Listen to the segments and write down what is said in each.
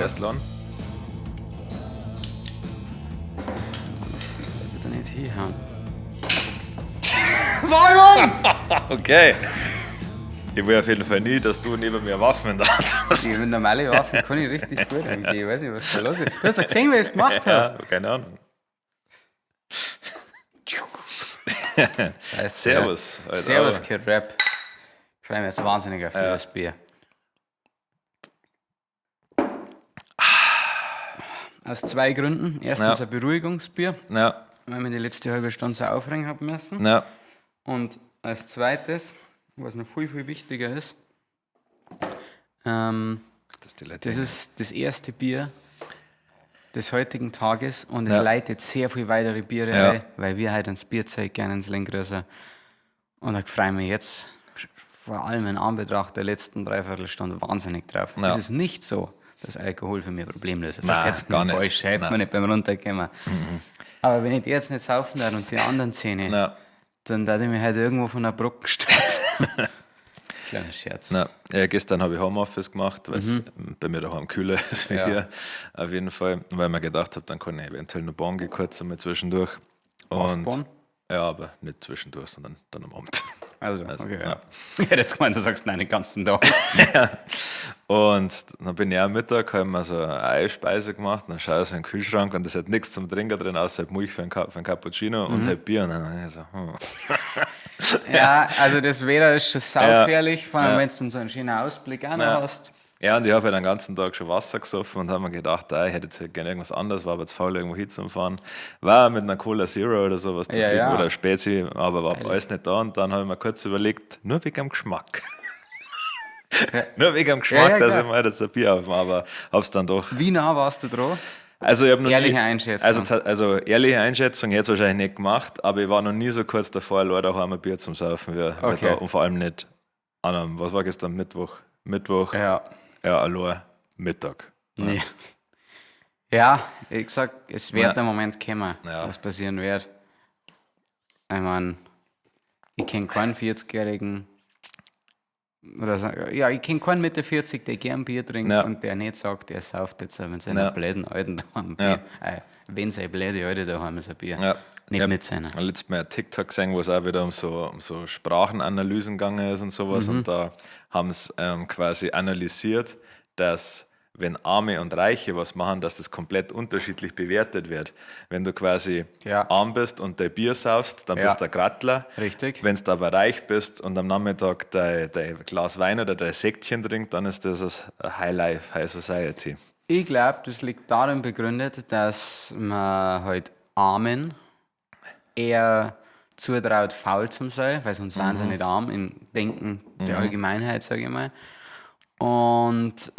lässt lernen. Das wird er nicht hinhauen. Warum? Okay. Ich will auf jeden Fall nie, dass du neben mir Waffen in der Hand hast. Die normale Waffen kann ich richtig gut eigentlich. Ich weiß nicht, was da los ist. Du hast doch gesehen, wie ich es gemacht habe. Ja, keine Ahnung. Scheiße, Servus. Ja. Alter. Servus, Kid Rap. Ich freue mich jetzt wahnsinnig auf dieses Bier. Aus 2 Gründen. Erstens ein Beruhigungsbier, Ja, weil wir die letzte halbe Stunde so aufregen haben müssen. ja. Und als zweites, was noch viel, viel wichtiger ist, das Das ist das erste Bier des heutigen Tages und es leitet sehr viel weitere Biere ein, weil wir halt ans Bierzeug gerne ins Lenkröser. Und da freue ich mich jetzt, vor allem in Anbetracht der letzten Dreiviertelstunde, wahnsinnig drauf. Ja. Es ist nicht so, dass Alkohol für mich ein Problem löst. Nein, Versteht's gar mir nicht. falsch, hilft mir nicht beim Runterkommen. Aber wenn ich die jetzt nicht saufen darf und die anderen 10, dann darf ich mich halt irgendwo von der Brücke stürzen. Kleiner Scherz. Ja, gestern habe ich Homeoffice gemacht, weil es bei mir daheim kühler ist wie hier. Auf jeden Fall, weil ich mir gedacht habe, dann kann ich eventuell noch Bahn gehen, kurz einmal zwischendurch. Bahn? Ja, aber nicht zwischendurch, sondern dann am Abend. Also okay, ja. Ich hätte jetzt gemeint, du sagst nein, den ganzen Tag. Und dann bin ich am Mittag, habe mir so eine Eisspeise gemacht, dann schaue ich so in den Kühlschrank und es hat nichts zum Trinken drin, außer halt Milch für einen Cappuccino und halt Bier. Und dann habe ich so, Ja, also das Wetter ist schon saugefährlich, vor allem wenn du dann so einen schönen Ausblick auch noch hast. Ja, und ich habe ja den ganzen Tag schon Wasser gesoffen und habe mir gedacht, ich hätte jetzt gerne irgendwas anderes, war aber zu faul, irgendwo hinzufahren. War mit einer Cola Zero oder sowas zufrieden oder Spezi, aber war alles nicht da. Und dann habe ich mir kurz überlegt, nur wegen dem Geschmack. Nur wegen dem Geschmack, dass ich mal das Bier aufmache, aber habe es dann doch. Wie nah warst du dran? Also ich habe noch Ehrliche nie, Einschätzung. Also ehrliche Einschätzung, jetzt wahrscheinlich nicht gemacht, aber ich war noch nie so kurz davor, Leute daheim ein Bier zum Saufen. Okay. Und vor allem nicht an einem, was war gestern, Mittwoch, Ja. allein Mittag. Nee. Ja, ich sag, es wird der Moment kommen, was passieren wird. Ich meine, ich kenne keinen 40-Jährigen, oder so, ich kenne keinen Mitte 40, der gern Bier trinkt und der nicht sagt, er sauft jetzt, wenn seine blöden Alten daheim Bier, wenn seine blöde Alte daheim ist ein Bier. Ja. Nicht mit seiner. Ich habe letztes Mal ein TikTok gesehen, wo es auch wieder um so Sprachenanalysen gegangen ist und sowas. Und da haben sie quasi analysiert, dass wenn Arme und Reiche was machen, dass das komplett unterschiedlich bewertet wird. Wenn du quasi arm bist und dein Bier saufst, dann bist du ein Grattler. Richtig. Wenn du aber reich bist und am Nachmittag dein Glas Wein oder dein Säckchen trinkst, dann ist das High Life, High Society. Ich glaube, das liegt darin begründet, dass man halt Armen eher zutraut, faul zu sein, weil sonst wären sie nicht arm im Denken der Allgemeinheit, sage ich mal. Und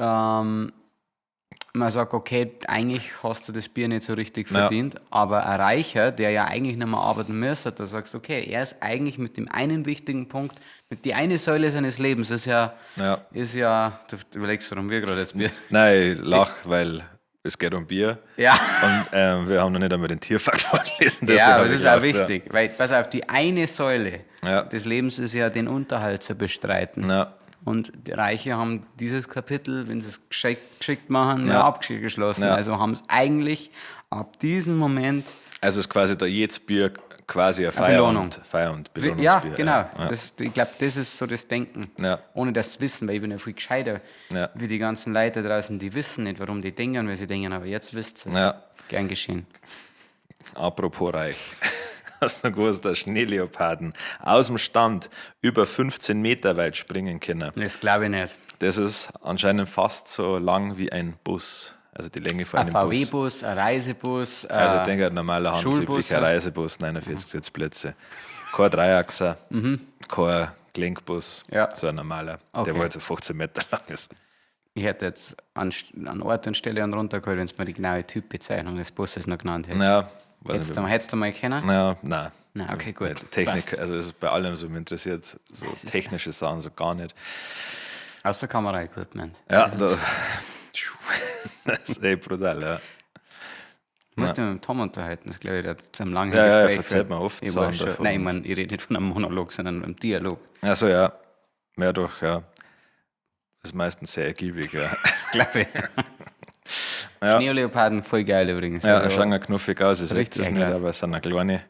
man sagt, okay, eigentlich hast du das Bier nicht so richtig verdient, aber ein Reicher, der ja eigentlich nicht mehr arbeiten müsste, da sagst du, okay, er ist eigentlich mit dem einen wichtigen Punkt, mit die eine Säule seines Lebens, ist ja, du überlegst, warum wir gerade jetzt Bier. Nein, ich lach, weil es geht um Bier. Ja. Und wir haben noch nicht einmal den Tierfaktor gelesen. Ja, aber das ist auch wichtig, weil, pass auf, die eine Säule des Lebens ist ja, den Unterhalt zu bestreiten. Ja. Und die Reiche haben dieses Kapitel, wenn sie es geschickt machen, abgeschlossen. Ja. Also haben es eigentlich ab diesem Moment... Also ist quasi da jedes Bier quasi eine Belohnung. Feier- und Belohnungsbier. Ja, genau. Ja. Ich glaube, das ist so das Denken. Ja. Ohne das Wissen, weil ich bin ja viel gescheiter wie die ganzen Leute draußen, die wissen nicht, warum die denken, weil sie denken, aber jetzt wisst ihr es. Ja. Gern geschehen. Apropos reich. Hast du noch gewusst, dass Schneeleoparden aus dem Stand über 15 Meter weit springen können? Das glaube ich nicht. Das ist anscheinend fast so lang wie ein Bus. Also die Länge von einem Bus. Ein VW-Bus, ein Reisebus, also ich denke, ein normaler handelsüblicher Reisebus, 49 Sitzplätze. Kein Dreiachser, kein Gelenkbus, so ein normaler, der wohl so 15 Meter lang ist. Ich hätte jetzt an Ort und Stelle runtergeholt, wenn es mir die genaue Typbezeichnung des Busses noch genannt hättest. Ja, hättest du mal kennen? Ja, nein. Na, okay, gut. Technik, passt. Also es ist bei allem so, mich interessiert so technische Sachen so gar nicht. Außer Kamera-Equipment. Ja, das ist echt brutal, ja. Ich musste mich mit Tom unterhalten, das glaube ich, der hat einem langen Gespräch. Ja, erzählt mir oft. Ich meine, ich rede nicht von einem Monolog, sondern einem Dialog. Also ja, mehr doch, ja. Das ist meistens sehr ergiebig, ja. Glaube ich. Ja. Schneeleoparden, voll geil übrigens. Ja, also, schauen knuffig aus. Ich sehe das nicht, klasse. aber es sind eine kleine.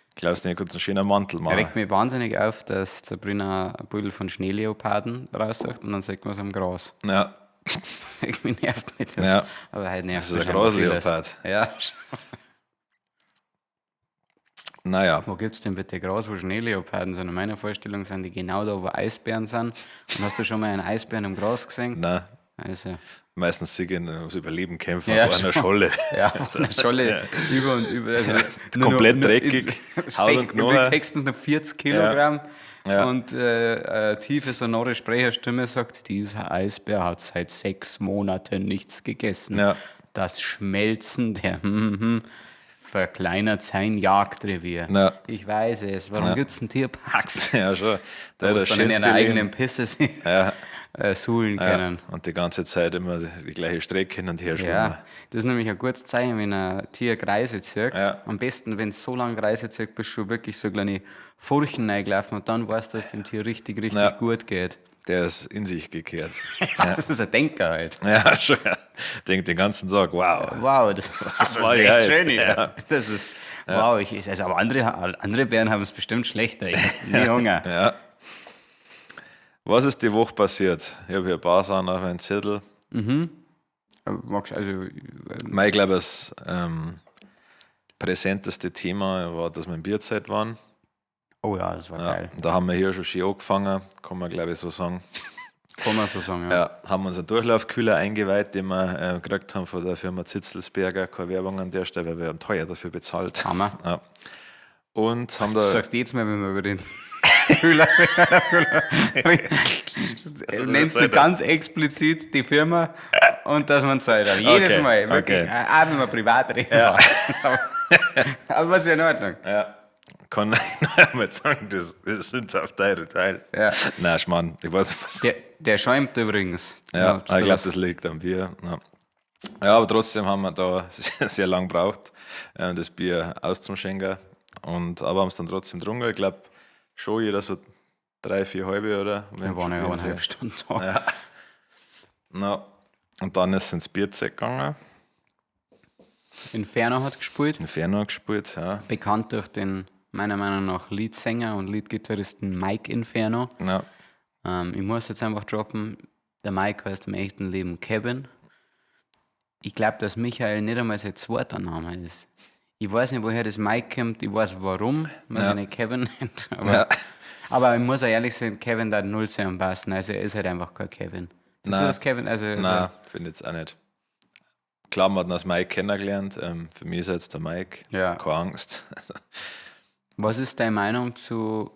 Ich glaube, es ist einen schönen Mantel machen. Regt mich wahnsinnig auf, dass der Brünner ein Büdel von Schneeleoparden raussucht und dann sieht man es am Gras. Ja. Das irgendwie nervt mich das. Ja. Aber halt nervt Das ist ein Grasleopard. Ja. Naja. Wo gibt es denn bitte Gras, wo Schneeleoparden sind? In meiner Vorstellung sind die genau da, wo Eisbären sind. Und hast du schon mal einen Eisbären im Gras gesehen? Nein. Also. Meistens sie gehen ums Überleben kämpfen Ja, auf einer Scholle. Ja, auf einer Scholle über und über. Also komplett dreckig. Haut und Knochen. Textens noch 40 Kilogramm. Ja. Und tiefe, sonore Sprecherstimme sagt, dieser Eisbär hat seit 6 Monaten nichts gegessen. Ja. Das Schmelzen der verkleinert sein Jagdrevier. Ja. Ich weiß es. Warum gibt es denn Tierparks? Ja, schon. Da muss man in einer eigenen Pisse suhlen können. Und die ganze Zeit immer die gleiche Strecke hin und her schwimmen. Ja, das ist nämlich ein gutes Zeichen, wenn ein Tier Kreise zieht. Ja. Am besten, wenn es so lange Kreise zieht, bis schon wirklich so kleine Furchen reingelaufen und dann weißt du, dass dem Tier richtig gut geht. Der ist in sich gekehrt. Das ist ein Denker halt. Ja, schon. Denkt den ganzen Tag, wow. Wow, das war ist echt geil. schön. Ja. Das ist, wow. Also, aber andere Bären haben es bestimmt schlechter. Ich habe nie Hunger. Ja. Was ist die Woche passiert? Ich habe hier ein paar Sachen auf meinem Zettel. Magst also, Ich glaube, das präsenteste Thema war, dass wir in Bierzeit waren. oh ja, das war geil. Da haben wir hier schon schön angefangen, kann man glaube ich so sagen. Kann man so sagen, ja. Ja, haben uns einen Durchlaufkühler eingeweiht, den wir gekriegt haben von der Firma Zitzelsberger. Keine Werbung an der Stelle, weil wir haben teuer dafür bezahlt. Hammer. Ja. Und haben Du da. sagst jetzt mal, wenn wir über den Kühler nennst du ganz explizit die Firma und dass man Zeit hat. Jedes Okay, Mal. Wirklich, okay. auch wenn wir privat reden. Ja. Aber was ist in Ordnung. Ja. Kann ich noch einmal sagen, das sind auf deine Teil. Ja. Nein, Schmarrn, ich weiß nicht, was. Der schäumt übrigens. Ja, ich glaube, das liegt am Bier. Ja, aber trotzdem haben wir da sehr lang gebraucht, das Bier auszuschenken. Aber haben es dann trotzdem getrunken. Ich glaube, schon jeder so 3, 4 halbe, oder? Wir waren ja 1,5 Stunden da. Ja. Na, und dann ist es ins Bierzeit gegangen. Inferno hat gespielt. Inferno gespielt, ja. Bekannt durch den, meiner Meinung nach, Leadsänger und Leadgitarristen Mike Inferno. Ja. Ich muss jetzt einfach droppen, der Mike heißt im echten Leben Kevin. Ich glaube, dass Michael nicht einmal sein zweiter Name ist. Ich weiß nicht, woher das Mike kommt, ich weiß warum man ihn nicht Kevin nennt. Aber ich muss auch ehrlich sagen, Kevin darf null zu ihm passen. Also er ist halt einfach kein Kevin. Findest du das Kevin? Nein, finde ich jetzt auch nicht. Klar, man hat ihn als Mike kennengelernt. Für mich ist er jetzt der Mike. Ja. Keine Angst. Was ist deine Meinung zu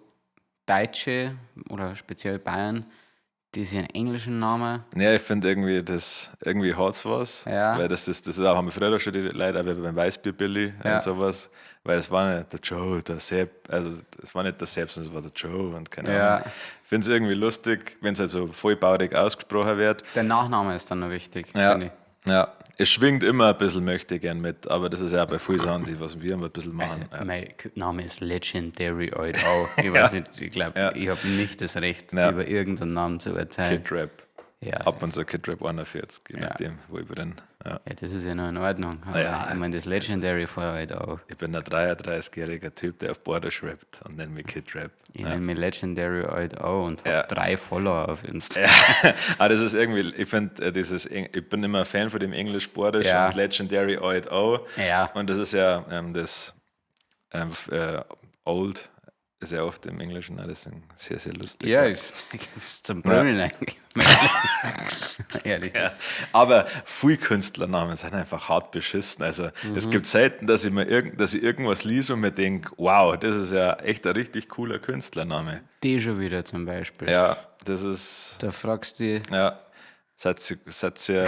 Deutsche oder speziell Bayern, die sich einen englischen Namen? Ja, ich finde irgendwie hat es was. Ja. Weil das ist auch, haben wir früher schon die Leute, auch wie beim Weißbier-Billy und sowas. Weil es war nicht der Joe, der Sepp, also es war nicht der Sepp, sondern es war der Joe und keine Ahnung. Ich finde es irgendwie lustig, wenn es halt so vollbaurig ausgesprochen wird. Der Nachname ist dann noch wichtig, Ja. finde ich. Ja, es schwingt immer ein bisschen, möchte ich gern mit, aber das ist ja bei vielen Sachen, die was wir ein bisschen machen. Mein Name ist Legendary Old O. Ich weiß nicht, ich glaube, ich habe nicht das Recht, über irgendeinen Namen zu urteilen. Kid Rap. Ja, Ab und zu Kid Rap 41, je nachdem, wo ich bin. Ja. ja, das ist ja noch in Ordnung. Aber Ja. ich meine, das Legendary vor Old O. Ich bin ein 33-jähriger Typ, der auf Borders rappt und nennt mich Kid Rap. Ich nenne mich Legendary Old O und habe 3 Follower auf Instagram. Aber das ist irgendwie, ich finde, ich bin immer ein Fan von dem Englisch Borders und Legendary Old O. Ja. Und das ist ja Old. Ist ja oft im Englischen, deswegen sehr, sehr lustig. Ja, das ist zum Brüllen eigentlich. Ehrlich. Ja. Aber viele Künstlernamen sind einfach hart beschissen. Also es gibt selten, dass ich irgendwas lese und mir denke, wow, das ist ja echt ein richtig cooler Künstlername. Die schon wieder zum Beispiel. Ja, das ist. Da fragst du die. Ja, seid ihr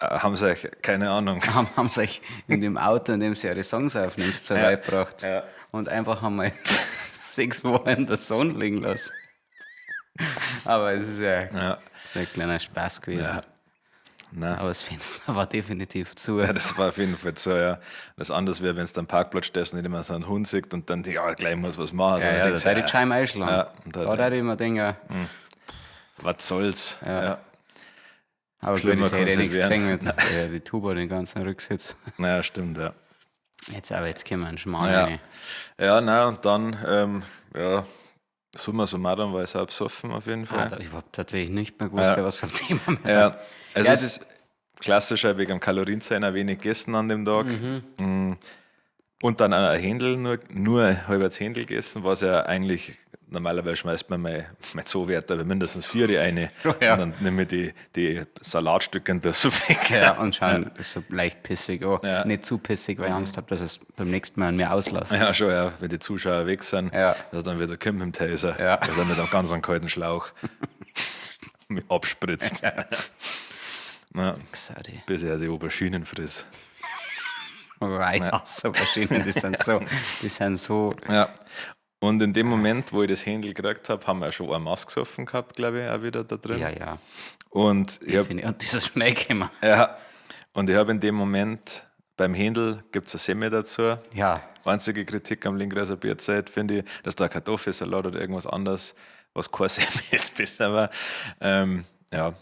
haben sie euch, keine Ahnung. Haben sie euch in dem Auto, in dem sie ihre Songs aufnehmen, zur Welt gebracht. Ja. Und einfach einmal 6 Wochen in der Sonne liegen lassen. Aber es ist ja ist ein kleiner Spaß gewesen. Ja. Nein. Aber das Fenster war definitiv zu. Ja, das war auf jeden Fall so, ja. Das anders wäre, wenn es am Parkplatz stehst und nicht immer so einen Hund sieht und dann denkt, gleich muss was machen. Ja, da hätte ich Scheiben einschlagen. Ja, da hätte ich mir denken, was soll's. Ja. Aber gut, das hätte ich nichts gesehen mit die Tuba, den ganzen Rücksitz. Naja, stimmt, ja. Jetzt können wir einen Schmarrn rein. Ja, nein, und dann, summa summarum war ich auch besoffen auf jeden Fall. Ich habe tatsächlich nicht mehr gewusst, was für ein Thema wir sagen. Ja, also es ist klassischer wegen dem Kalorienzähler wenig gegessen an dem Tag. Und dann ein Händel, nur ein halbes Händel gegessen, was ja eigentlich, normalerweise schmeißt man mein Zoowert aber mindestens 4 rein. Ja. Und dann nehme ich die Salatstücke und das so weg. Ja, und schauen so leicht pissig. Nicht zu pissig, weil ich Angst habe, dass es beim nächsten Mal an mir auslässt. Ja, schon, ja. Wenn die Zuschauer weg sind, dass dann wieder kommt mit dem Taser. Ja. Dass er mit einem ganz kalten Schlauch abspritzt. Ja. Bis er die Auberginen frisst. Auberginen, die sind so. Ja. Und in dem Moment, wo ich das Händel gekriegt habe, haben wir schon eine Maske gesoffen gehabt, glaube ich, auch wieder da drin. Ja. Und das ist schnell gekommen. Ja. Und ich habe in dem Moment, beim Händel gibt es eine Semmel dazu. Ja. Einzige Kritik am Linkreiser Bierzeit finde ich, dass da Kartoffelsalat oder irgendwas anderes, was kein Semmel ist, besser war. Ja.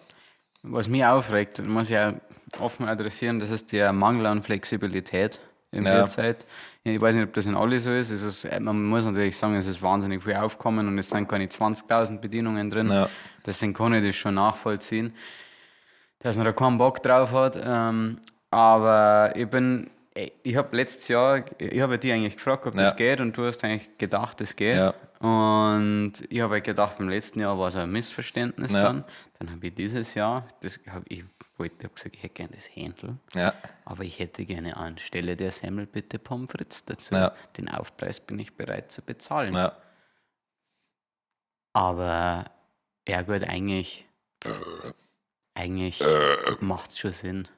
Was mich aufregt, muss ich auch offen adressieren, das ist der Mangel an Flexibilität in der Zeit. Ich weiß nicht, ob das in alle so ist. Man muss natürlich sagen, es ist wahnsinnig viel Aufkommen und es sind keine 20.000 Bedienungen drin. Ja. Deswegen kann ich das schon nachvollziehen, dass man da keinen Bock drauf hat. Aber ich habe letztes Jahr, ich habe dich eigentlich gefragt, ob das geht und du hast eigentlich gedacht, das geht. Ja. Und ich habe gedacht, beim letzten Jahr war es ein Missverständnis dann. Dann habe ich dieses Jahr, ich habe gesagt, ich hätte gerne das Händel, aber ich hätte gerne anstelle der Semmel bitte Pommes frites dazu. Ja. Den Aufpreis bin ich bereit zu bezahlen. Ja. Aber ja gut, eigentlich macht es schon Sinn,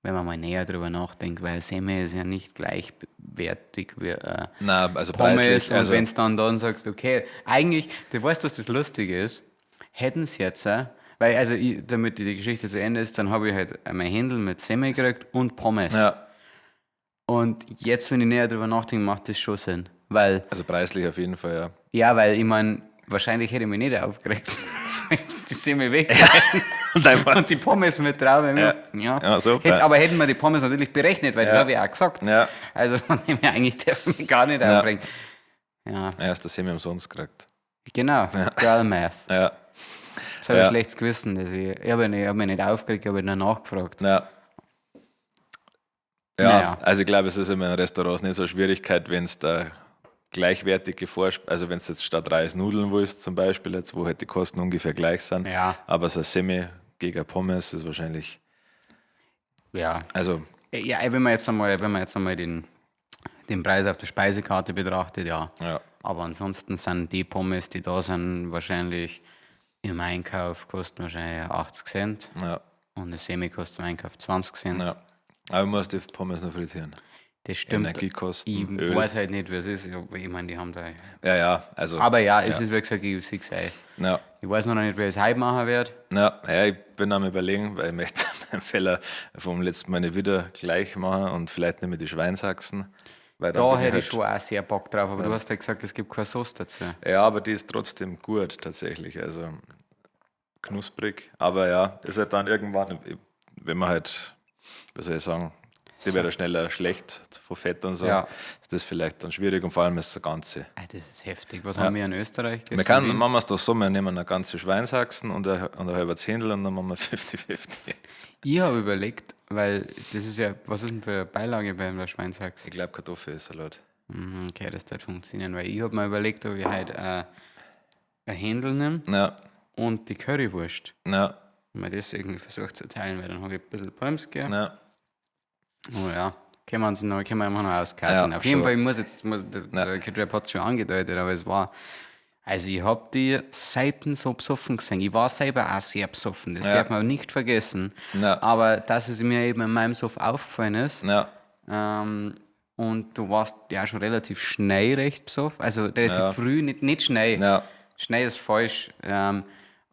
wenn man mal näher drüber nachdenkt, weil Semmel ist ja nicht gleichwertig wie also Pommes. Und wenn du dann sagst, okay, eigentlich, du weißt, was das Lustige ist, hätten sie jetzt, weil, damit die Geschichte zu Ende ist, dann habe ich halt mein Händel mit Semmel gekriegt und Pommes. Ja. Und jetzt, wenn ich näher drüber nachdenke, macht das schon Sinn. Weil, also preislich auf jeden Fall, ja. Ja, weil ich meine, wahrscheinlich hätte ich mich nicht aufgeregt, wenn die Semmel weg und die Pommes mit drauf. Ja, super. Aber hätten wir die Pommes natürlich berechnet, weil das habe ich auch gesagt. Ja. Also von dem her eigentlich darf ich mich gar nicht aufregen. Ja. Er hast das Semmel umsonst gekriegt. Genau, Girl Math. Ja. Jetzt habe ich schlechtes Gewissen, dass ich habe mich nicht aufgeregt, ich habe nur nachgefragt. Ja, also ich glaube, es ist immer in Restaurants nicht so eine Schwierigkeit, wenn es da gleichwertige also wenn es jetzt statt Reis Nudeln willst zum Beispiel, jetzt, wo halt die Kosten ungefähr gleich sind, aber so ein Semmel gegen Pommes ist wahrscheinlich... Ja, also... Ja, wenn man jetzt einmal den Preis auf der Speisekarte betrachtet, ja. Aber ansonsten sind die Pommes, die da sind, wahrscheinlich im Einkauf kosten wahrscheinlich 80 Cent. Ja. Und eine Semmel kostet im Einkauf 20 Cent. Ja. Aber du musst die Pommes noch frittieren. Das stimmt. Energiekosten, ich weiß halt nicht, wie es ist. Ich meine, die haben da... Also... Aber es ist, wie gesagt, ich sehe es auch. Ich weiß noch nicht, wie ich es heute machen werde. Ich bin am Überlegen, weil ich möchte meinen Fehler vom letzten Mal nicht wieder gleich machen und vielleicht nicht mehr die Schweinshaxen. Da hätte ich schon auch sehr Bock drauf, aber du hast ja gesagt, es gibt keine Sauce dazu. Ja, aber die ist trotzdem gut tatsächlich, also knusprig. Aber ja, ist halt dann irgendwann, wenn man halt, wie soll ich sagen, die wäre schneller schlecht von Fett und so, ist das vielleicht dann schwierig und vor allem ist das Ganze. Das ist heftig. Was haben wir in Österreich? Machen wir es doch so, wir nehmen eine ganze Schweinshaxen und ein halbes Händel und dann machen wir 50-50. Ich habe überlegt, weil das ist ja, was ist denn für eine Beilage bei der Schweinshaxe? Ich glaube Kartoffelsalat. Okay, das wird funktionieren, weil ich habe mir überlegt, ob ich heute ein Händel nehme und die Currywurst. Und mir das irgendwie versucht zu teilen, weil dann habe ich ein bisschen Pommes gegeben. Oh ja, können wir immer noch auskarten. Auf jeden Fall, der Kidrap hat es schon angedeutet, aber es war, also ich habe die Seiten so besoffen gesehen. Ich war selber auch sehr besoffen, das darf man nicht vergessen. Aber dass es mir eben in meinem Sof aufgefallen ist, und du warst ja schon relativ schnell recht besoffen, also relativ früh, nicht schnell. Schnell ist falsch,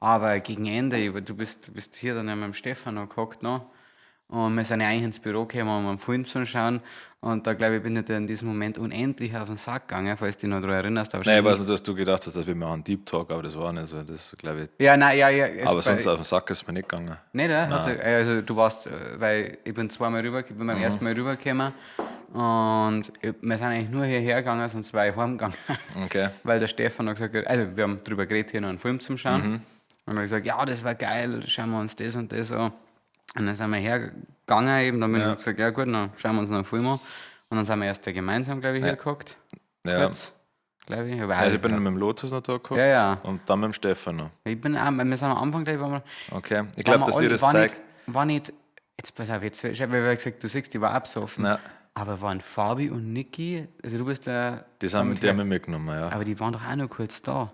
aber gegen Ende, du bist hier dann ja mit dem Stefan noch gehockt noch. Und wir sind ja eigentlich ins Büro gekommen, um einen Film zu schauen. Und da, glaube ich, bin ich dir in diesem Moment unendlich auf den Sack gegangen, falls du dich noch daran erinnerst. Nein, ich weiß nicht, dass du gedacht hast, dass wir machen einen Deep Talk, aber das war nicht so. Das, glaube ich. Ja, nein, ja. Aber sonst auf den Sack ist mir nicht gegangen. Nicht, also du warst, weil ich bin beim ersten Mal rübergekommen und wir sind eigentlich nur hierher gegangen, sonst war ich heimgegangen. Okay. Weil der Stefan hat gesagt, also wir haben darüber geredet, hier noch einen Film zu schauen. Und dann habe ich gesagt, ja, das war geil, schauen wir uns das und das an. Und dann sind wir hergegangen eben, dann bin ich gesagt, ja gut, dann schauen wir uns noch einen Film an. Und dann sind wir erst gemeinsam, glaube ich, hergeguckt. Ja. Kurz, glaube ich. Also ich bin mit dem Lotus noch da geguckt und dann mit dem Stefan noch. Wir sind am Anfang, glaube ich, okay, ich glaube, dass dir das zeigt. War nicht, jetzt pass auf, jetzt, ich habe gesagt, du siehst, die war abgesoffen. Ja. Aber waren Fabi und Niki, also du bist der... Die haben mich mitgenommen, ja. Aber die waren doch auch noch kurz da.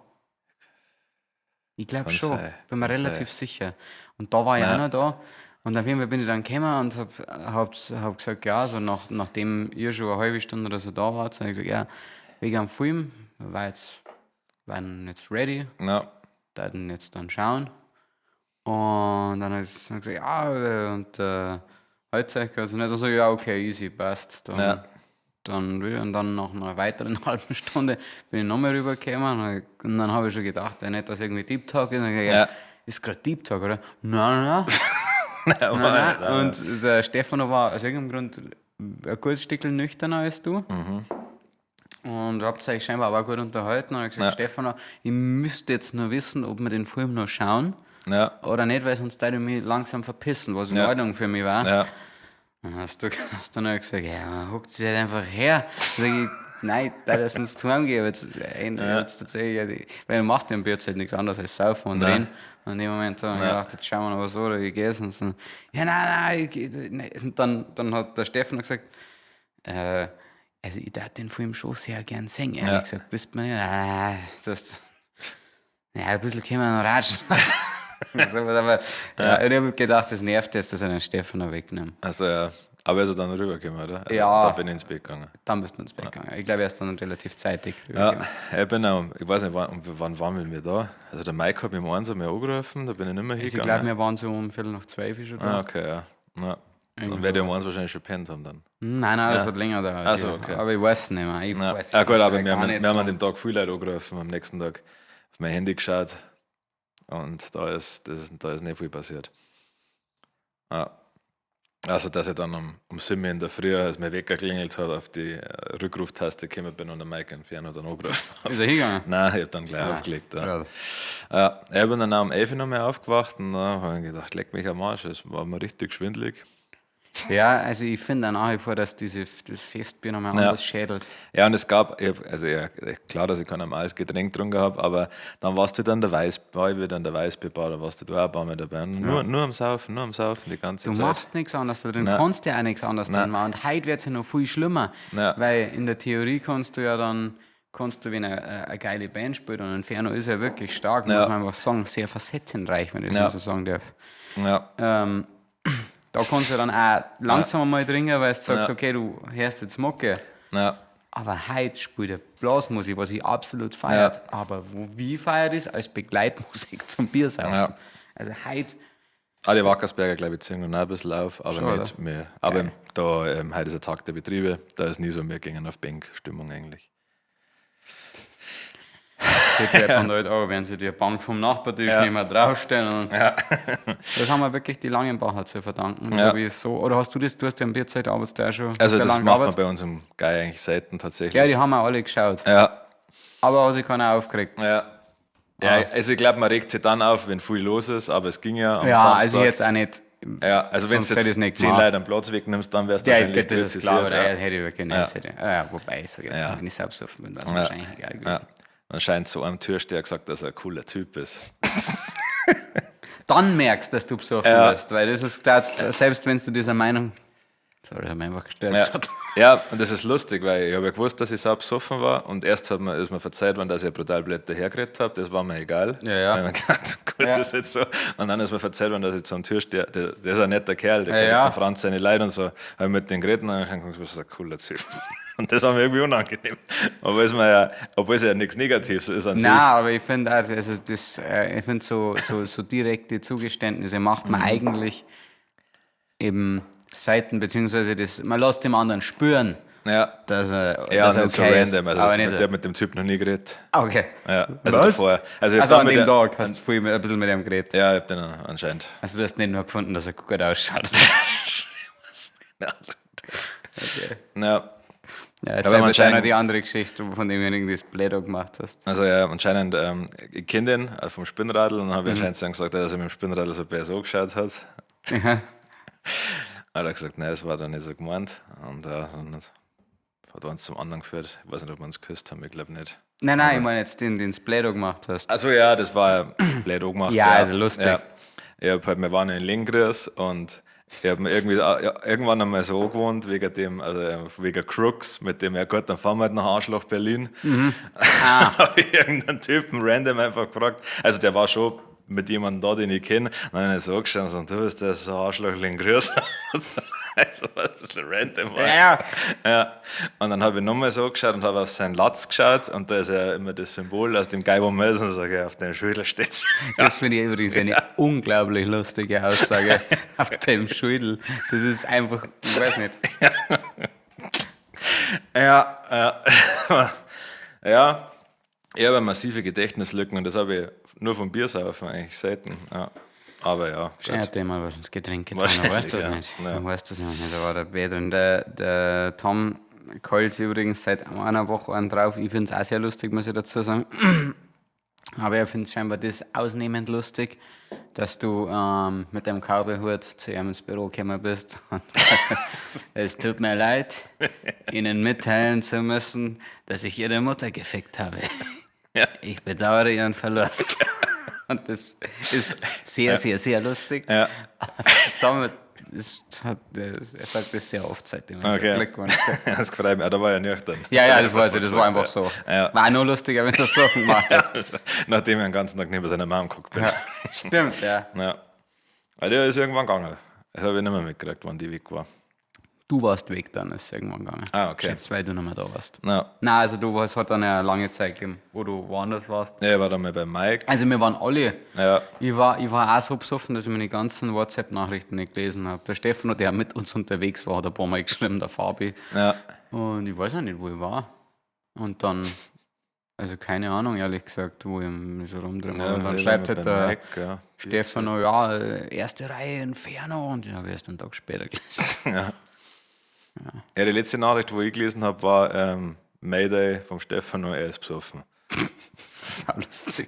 Ich glaube schon, bin mir relativ sicher. Und da war ich auch noch da. Und auf jeden Fall bin ich dann gekommen und hab gesagt, ja, so nachdem ihr schon eine halbe Stunde oder so da wart, habe ich gesagt, ja, wegen am Film, waren jetzt ready, werden jetzt dann schauen. Und dann habe ich gesagt, ja, und Halbzeit, also nicht so, ja, okay, easy, passt. Und dann nach einer weiteren halben Stunde bin ich nochmal rübergekommen und dann habe ich schon gedacht, nicht, dass irgendwie Deep Talk ist. Und ich gesagt, ist gerade Deep Talk, oder? Nein. Nein. Und der Stefano war aus irgendeinem Grund ein gutes Stückchen nüchterner als du. Und habt euch scheinbar aber auch gut unterhalten. Und ich habe gesagt, Stefano, ich müsste jetzt nur wissen, ob wir den Film noch schauen oder nicht, weil sonst würde ich mich langsam verpissen, was in Ordnung für mich war. Ja. Dann hast du noch gesagt, ja, huckt sich halt einfach her. Sag ich, nein, da ist uns zu heimgehen. Jetzt tatsächlich, weil du machst ja im Bierzeit nichts anderes als saufen und reden. Und in dem Moment habe ich gedacht, jetzt schauen wir noch was oder wie geht's? Und so, ja, nein. Und dann hat der Stefan gesagt, also ich darf den Film schon sehr gern singen. Ehrlich gesagt, bist du mir nicht, ein bisschen können wir noch ratschen. Aber ich habe gedacht, das nervt jetzt, dass er den Stefan noch wegnimmt. Also ja, aber er ist dann rübergekommen, oder? Also, ja. Da bin ich ins Bett gegangen. Dann bist du ins Bett gegangen. Ich glaube, er ist dann relativ zeitig rübergekommen. Ja, ich weiß nicht, wann waren wir da? Also der Mike hat mich um 1 Uhr angerufen, da bin ich nicht mehr hingegangen. Ich glaube, wir waren so um 11:45 schon da. Okay, ja. Dann werde ich um 1 wahrscheinlich schon pennt haben dann. Nein, das hat länger dauert. Also, okay. Aber ich weiß es nicht mehr. Ja gut, aber wir haben an dem Tag viele Leute angerufen, am nächsten Tag auf mein Handy geschaut und da ist nicht viel passiert. Ja. Also, dass ich dann um 7 Uhr in der Früh, als mein Wecker klingelt hat, auf die Rückruftaste gekommen bin und der Mike entfernt dann angerufen hat. Ist er hingegangen? Nein, ich habe dann gleich aufgelegt. Ja. Ich bin dann um 11 Uhr noch mehr aufgewacht und dann habe ich gedacht, leck mich am Arsch, es war mir richtig schwindelig. Ja, also ich finde auch nach wie vor, dass das Festbier nochmal anders schädelt. Ja, und es gab, klar, dass ich kein normales Getränk drin gehabt, aber dann warst du dann der Weißbierbar, da warst du auch ein paar Mal dabei. Nur am Saufen die ganze Zeit. Du machst nichts anderes drin, kannst ja auch nichts anderes drin machen. Und heute wird es ja noch viel schlimmer, weil in der Theorie kannst du, wenn eine geile Band spielt, und Inferno ist ja wirklich stark, muss man einfach sagen, sehr facettenreich, wenn ich das mal so sagen darf. Ja. Da kannst du dann auch langsam mal trinken, weil du sagst, okay, du hörst jetzt Mucke. Ja. Aber heute spielt er Blasmusik, was ich absolut feiert. Aber wie feiert es? Als Begleitmusik zum Biersaufen. Ja. Also heute... Die Wackersberger, glaube ich, ziehen noch ein bisschen auf, aber schon, nicht mehr. Aber da, heute ist ein Tag der Betriebe, da ist nie so mehr gegen auf Bank-Stimmung eigentlich. Die treppen halt auch, wenn sie die Bank vom Nachbartisch nicht mehr draufstellen. Das haben wir wirklich die Langenbacher zu verdanken. Oder hast du ja am Bierzeit arbeitest du auch schon? Also das macht man bei uns im Geil eigentlich selten tatsächlich. Ja, die haben auch alle geschaut. Ja. Aber hat sich keiner aufgeregt. Ja, also ich glaube, man regt sich dann auf, wenn viel los ist, aber es ging ja am Samstag. Also jetzt auch nicht... Ja, also wenn du jetzt 10 Leute am Platz wegnimmst, dann wärst du wahrscheinlich das ist klar, oder hätte ich wirklich nicht. Wobei, ich sage jetzt, wenn ich selbst offen bin, wäre es wahrscheinlich egal gewesen. Anscheinend so einem Türsteher gesagt, dass er ein cooler Typ ist. Dann merkst du, dass du besoffen bist, weil das ist selbst wenn du dieser Meinung... Sorry, habe mich einfach gestört. Ja, und das ist lustig, weil ich habe ja gewusst, dass ich so besoffen war und erst ist mir verzeiht worden, dass ich brutal blöd dahergeredet habe, das war mir egal. Ja. Weil man gedacht, gut, das ist jetzt so. Und dann ist mir verzeiht worden, dass ich zum Türsteher, der ist ein netter Kerl, der kennt zum Franz seine Leute und so, habe ich mit den geredet und dann habe ich gedacht, das ist ein cooler Typ. Und das war mir irgendwie unangenehm. Obwohl es ja nichts Negatives ist an sich. Nein, aber ich finde so direkte Zugeständnisse macht man eigentlich eben Seiten, beziehungsweise man lässt dem anderen spüren, dass er nicht so random. Also ich mit dem Typ noch nie geredet. Okay. Ja, also vorher. Also an dem Tag hast du vorher ein bisschen mit ihm geredet? Ja, ich hab den anscheinend. Also du hast nicht nur gefunden, dass er gut ausschaut. Okay. Ja. Ja, jetzt haben wir die andere Geschichte, von demjenigen, die das Plädoyer gemacht hast. Also ja, anscheinend, ich kenne den vom Spinnradl und habe anscheinend dann gesagt, dass er mit dem Spinnradl so besser angeschaut hat. Ja. Hat er gesagt, nein, das war dann nicht so gemeint. Und dann hat er uns zum anderen geführt. Ich weiß nicht, ob wir uns geküsst haben, ich glaube nicht. Nein, ich meine jetzt den das Plädoyer gemacht hast. Also ja, das war Plädoyer gemacht. Ja, also lustig. Ja. Wir waren in Lingris und ich habe mir irgendwann einmal so angewohnt, wegen Crooks, mit dem gut, dann fahren wir halt nach Arschloch Berlin. Habe ich irgendeinen Typen random einfach gefragt. Also der war schon mit jemandem da, den ich kenne. Dann habe ich so angeschaut und du bist das Arschloch Lingris. Also ein bisschen random war. Ja. Und dann habe ich nochmal so geschaut und habe auf seinen Latz geschaut und da ist ja immer das Symbol aus dem Geibo Melsen, sage ich, auf dem Schädel steht. Das finde ich übrigens eine unglaublich lustige Aussage. Auf dem Schädel. Das ist einfach, ich weiß nicht. Ja. Ich habe massive Gedächtnislücken und das habe ich nur vom Biersaufen eigentlich selten. Ja. Aber ja. Schau dir mal, was ins Getränk getan hat. Weißt du das nicht? Ja. Weißt du das nicht? Da war der Peter und der Tom Keuls übrigens seit einer Woche einen drauf. Ich finde es auch sehr lustig, muss ich dazu sagen. Aber er findet scheinbar das ausnehmend lustig, dass du mit deinem Cowboy-Hut zu ihm ins Büro gekommen bist. Es tut mir leid, Ihnen mitteilen zu müssen, dass ich Ihre Mutter gefickt habe. Ja. Ich bedauere Ihren Verlust. Und das ist sehr, sehr, sehr lustig. Ja. Damit er sagt das sehr oft seitdem. Okay. Glückwunsch. Das freut mich. Da war ja nüchtern. Ja, das weiß ich. Das war einfach so. Ja. War auch noch lustiger, wenn du das so gemacht hast. Nachdem ich den ganzen Tag neben seiner Mom geguckt bin. Ja. Stimmt, ja. Aber der ist irgendwann gegangen. Das habe ich nicht mehr mitgekriegt, wann die weg war. Du warst weg dann, ist irgendwann gegangen. Okay. Schätze, weil du nicht mehr da warst. No. Nein, also es hat dann eine lange Zeit gegeben, wo du woanders warst. Ja, ich war dann mal bei Mike. Also wir waren alle. Ja. Ich war auch so besoffen, dass ich meine ganzen WhatsApp-Nachrichten nicht gelesen habe. Der Stefan, der mit uns unterwegs war, hat ein paar Mal geschrieben, der Fabi. Ja. Und ich weiß auch nicht, wo ich war. Und dann, also keine Ahnung, ehrlich gesagt, wo ich mich so rumdrehe. Ja, und dann schreibt halt der Mike, Stefan, erste Reihe Inferno. Und ich habe erst einen Tag später gelesen. Ja. Ja, die letzte Nachricht, die ich gelesen habe, war Mayday vom Stefan und er ist besoffen. Sau lustig.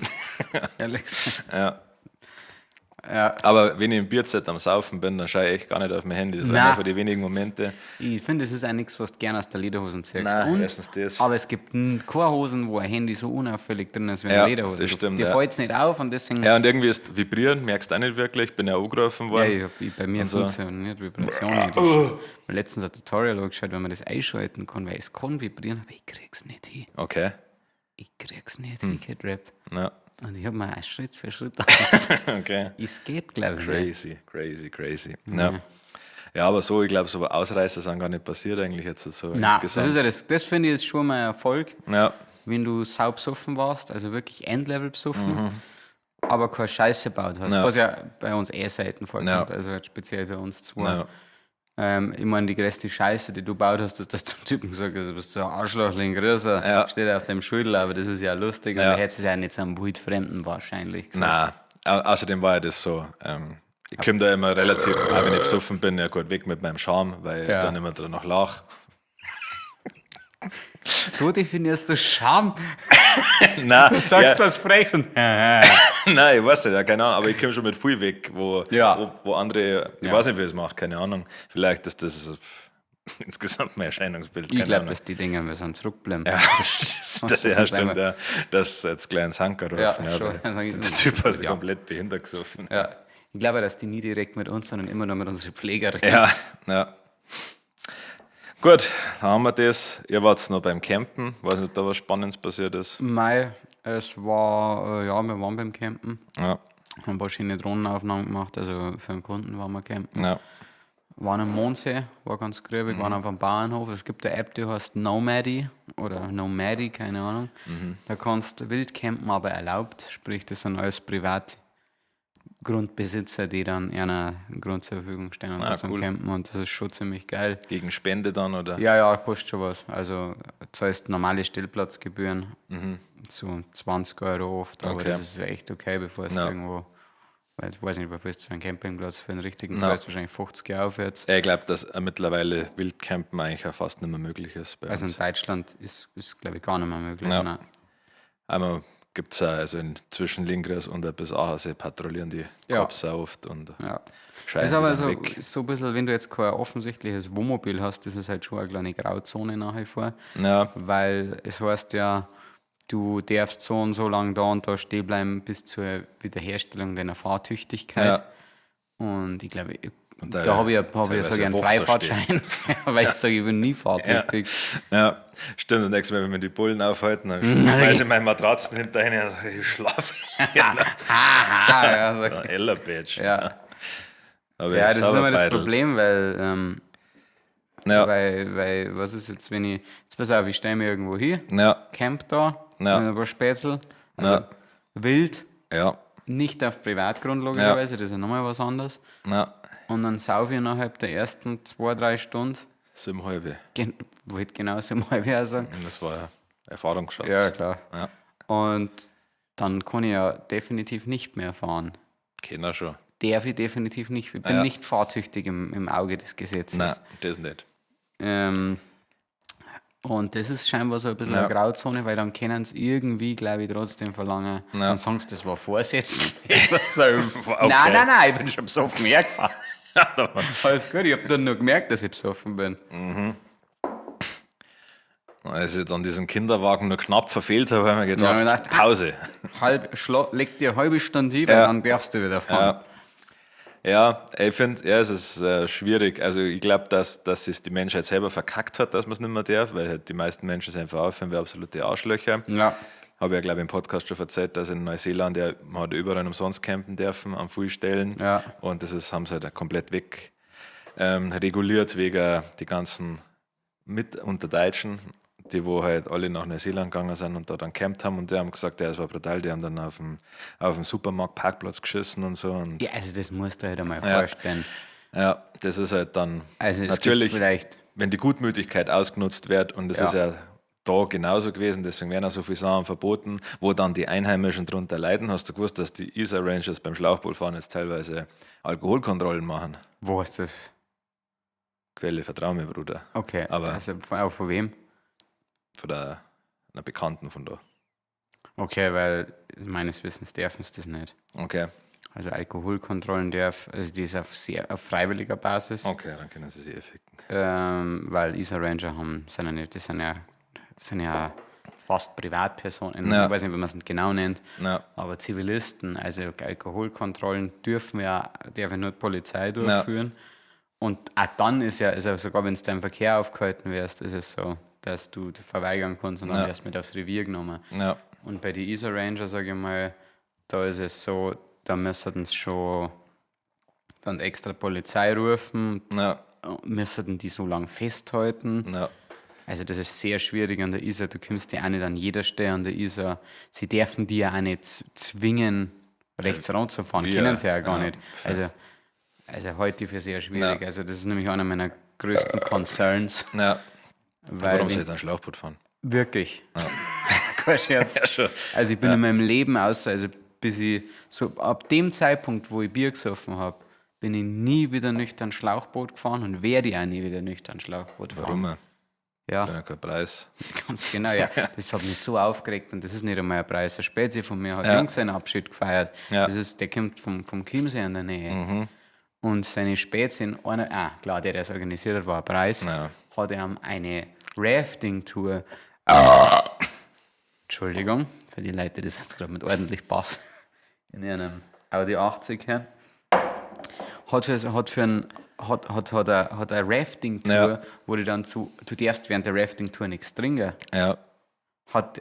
Ehrlich gesagt. Ja. Aber wenn ich im Bierzeit am Saufen bin, dann schaue ich echt gar nicht auf mein Handy. Das ist einer von den wenigen Momente. Ich finde, das ist auch nichts, was du gerne aus der Lederhose ziehst. Nein, erstens das. Aber es gibt keine Hosen, wo ein Handy so unauffällig drin ist wie eine Lederhose. Das stimmt, dir fällt es nicht auf und deswegen... Ja, und irgendwie ist Vibrieren, merkst du auch nicht wirklich. Ich bin ja angerufen worden. Ja, bei mir funktioniert Vibration nicht. Letztens ein Tutorial angeschaut, wenn man das einschalten kann, weil es kann vibrieren, aber ich krieg's nicht hin. Okay. Ich krieg's nicht hin, ich Rap. Ja. Und ich habe mir auch Schritt für Schritt okay. Es geht, glaube ich. Crazy. Ja, aber so, ich glaube, so Ausreißer sind gar nicht passiert eigentlich jetzt so. Nein, das finde ich ist schon mal ein Erfolg, ja. Wenn du saubesoffen warst, also wirklich Endlevel besoffen, aber keine Scheiße gebaut hast, was ja bei uns selten vorkommt, also speziell bei uns zwei. Ja. Ich meine, die größte Scheiße, die du gebaut hast, dass du zum Typen gesagt hast, du bist so ein Arschlochling größer, steht auf dem Schädel, aber das ist ja lustig und du hättest es ja nicht so einem Wildfremden wahrscheinlich gesagt. Nein, außerdem war ja das so, ich komme da immer relativ, auch wenn ich besoffen bin, ja gut weg mit meinem Charme, weil ich dann immer danach lach. So definierst du Charme? Nein, du sagst was Frechs und nein, ich weiß nicht, keine Ahnung, aber ich komme schon mit viel weg, wo andere, ich weiß nicht, wie es macht, keine Ahnung. Vielleicht ist das insgesamt mein Erscheinungsbild. Ich glaube, dass die Dinge wir sind zurückbleiben. Ja, das stimmt, das ist jetzt klein Sanker rufen. Ja, der Typ hat sich komplett behindert gesoffen. Ja, ich glaube, dass die nie direkt mit uns, sondern immer nur mit unseren Pflegern. Ja. Gut, dann haben wir das. Ihr wart noch beim Campen. Weiß nicht, ob da was Spannendes passiert ist. Es war, wir waren beim Campen. Ja. Haben ein paar schöne Drohnenaufnahmen gemacht, also für einen Kunden waren wir campen. Ja. Waren am Mondsee, war ganz grübig, waren auf einem Bauernhof. Es gibt eine App, die heißt Nomady oder Nomady, keine Ahnung. Da kannst du wild campen, aber erlaubt, sprich, das sind alles Grundbesitzer, die dann einer Grund zur Verfügung stellen und zum Campen, und das ist schon ziemlich geil. Gegen Spende dann, oder? Ja, kostet schon was. Also zahlst normale Stellplatzgebühren, so 20 Euro oft, aber das ist echt okay, bevor es irgendwo, weil ich weiß nicht, bevor es zu einem Campingplatz für einen richtigen zahlst wahrscheinlich 50 Euro aufwärts. Ich glaube, dass mittlerweile Wildcampen eigentlich auch fast nicht mehr möglich ist bei uns. Also in Deutschland ist glaube ich, gar nicht mehr möglich. Ja. Aber gibt es auch, also zwischen Linkres und bis Aachensee patrouillieren die Cops auch oft und scheinen ist aber so ein bisschen, wenn du jetzt kein offensichtliches Wohnmobil hast, ist es halt schon eine kleine Grauzone nach wie vor. Ja. Weil es heißt ja, du darfst so und so lange da und da stehen bleiben bis zur Wiederherstellung deiner Fahrtüchtigkeit. Ja. Und ich glaube, da habe ich so einen Freifahrtschein, weil ich sage, ich bin nie fahrtüchtig. Ja, stimmt. Und nächstes Mal, wenn wir die Bullen aufhalten, dann schmeiße ich meine Matratzen hinterher und ich schlafe. Ellerbatch. Ja. Aber das ist immer das Problem, weil, weil, was ist jetzt, wenn jetzt pass auf, ich stelle mich irgendwo hin, camp da, ein paar Spätzl, also wild, nicht auf Privatgrund logischerweise, das ist ja nochmal was anderes. Ja. Und dann saufe ich innerhalb der ersten 2-3 Stunden. 7,5. Wollte genau 7,5 sagen. Das war ja Erfahrungsschatz. Ja, klar. Ja. Und dann kann ich ja definitiv nicht mehr fahren. Kenner schon. Darf ich definitiv nicht. Ich bin nicht fahrtüchtig im Auge des Gesetzes. Nein, das nicht. Und das ist scheinbar so ein bisschen eine Grauzone, weil dann können sie irgendwie, glaube ich, trotzdem verlangen. Ja. Dann sagen sie, das war vorsätzlich. Nein, ich bin schon besoffen hergefahren. Alles gut, ich habe dann nur gemerkt, dass ich besoffen bin. Mhm. Als ich dann diesen Kinderwagen nur knapp verfehlt habe, habe ich mir gedacht, Pause. Leg dir eine halbe Stunde hin, weil dann darfst du wieder fahren. Ja, ich finde, es ist schwierig. Also ich glaube, dass es die Menschheit selber verkackt hat, dass man es nicht mehr darf, weil halt die meisten Menschen sind einfach aufhören wie absolute Arschlöcher. Ja. Habe ich ja, glaube ich, im Podcast schon erzählt, dass in Neuseeland man hat überall umsonst campen dürfen, an vielen Stellen. Ja. Und das haben sie halt komplett weg reguliert wegen die ganzen Deutschen, die wo halt alle nach Neuseeland gegangen sind und da dann campt haben, und die haben gesagt, es war brutal, die haben dann auf dem Supermarkt-Parkplatz geschissen und so. Und ja, also das musst du halt einmal vorstellen. Ja, das ist halt dann natürlich, wenn die Gutmütigkeit ausgenutzt wird, und das ist ja da genauso gewesen, deswegen werden auch so viele Sachen verboten, wo dann die Einheimischen drunter leiden. Hast du gewusst, dass die Isar Rangers beim Schlauchbootfahren jetzt teilweise Alkoholkontrollen machen? Wo ist das? Quelle, vertrau mir, Bruder. Okay, aber also von wem? Von einer Bekannten von da. Okay, weil meines Wissens dürfen sie das nicht. Okay. Also Alkoholkontrollen also die ist auf freiwilliger Basis. Okay, dann können sie sich ficken. Weil Isar Ranger sind ja fast Privatpersonen, ich weiß nicht, wie man es genau nennt, aber Zivilisten, also Alkoholkontrollen dürfen nur die Polizei durchführen. Und auch dann ist also sogar wenn du im Verkehr aufgehalten wirst, ist es so, dass du verweigern kannst und dann wirst du mit aufs Revier genommen. Ja. Und bei den Isar Ranger, sage ich mal, da ist es so, da müssen sie schon dann extra Polizei rufen, müssen die so lange festhalten. Ja. Also das ist sehr schwierig an der Isar, du kommst ja auch nicht an jeder Stelle an der Isar. Sie dürfen die ja auch nicht zwingen, rechts ranzufahren, kennen sie ja gar nicht. Also heute für sehr schwierig. Ja. Also das ist nämlich einer meiner größten Concerns. Ja. Warum soll ich dann Schlauchboot fahren? Wirklich. Ja. Kein Scherz. Ja, schon. Also ich bin in meinem Leben bis ich so ab dem Zeitpunkt, wo ich Bier gesoffen habe, bin ich nie wieder nüchtern Schlauchboot gefahren und werde ich auch nie wieder nüchtern Schlauchboot fahren. Warum? Ja. Ja, kein Preis. Ganz genau, ja. Das hat mich so aufgeregt, und das ist nicht einmal ein Preis. Ein Spätzi von mir hat Jungs seinen Abschied gefeiert. Ja. Der kommt vom Chiemsee in der Nähe. Mhm. Und seine Spätzin, klar, der es organisiert hat, war ein Preis, hat er eine Rafting-Tour. Entschuldigung, für die Leute, die das jetzt gerade mit ordentlich Bass in ihrem Audi 80 hören. Hat eine Rafting-Tour, wo du dann du darfst während der Rafting-Tour nichts trinken. Ja. Hat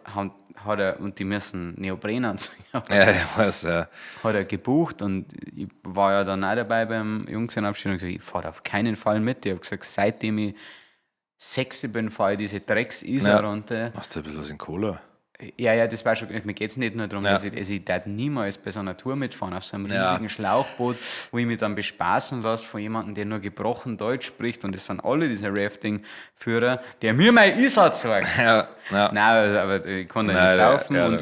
er, und die müssen Neopren anziehen. Ja, ich weiß, ja. Hat er gebucht, und ich war ja dann auch dabei beim Jungsenabschied und gesagt, ich fahre auf keinen Fall mit. Ich habe gesagt, seitdem ich 6 bin, fahre ich diese Drecks-Isar runter. Machst du ein bisschen was in Cola? Ja, das war schon, mir geht es nicht nur darum, dass ich darf niemals bei so einer Tour mitfahren, auf so einem riesigen Schlauchboot, wo ich mich dann bespaßen lasse von jemandem, der nur gebrochen Deutsch spricht, und das sind alle diese Rafting-Führer, der mir mein Isar zeigt. Nein, aber ich kann da nicht saufen und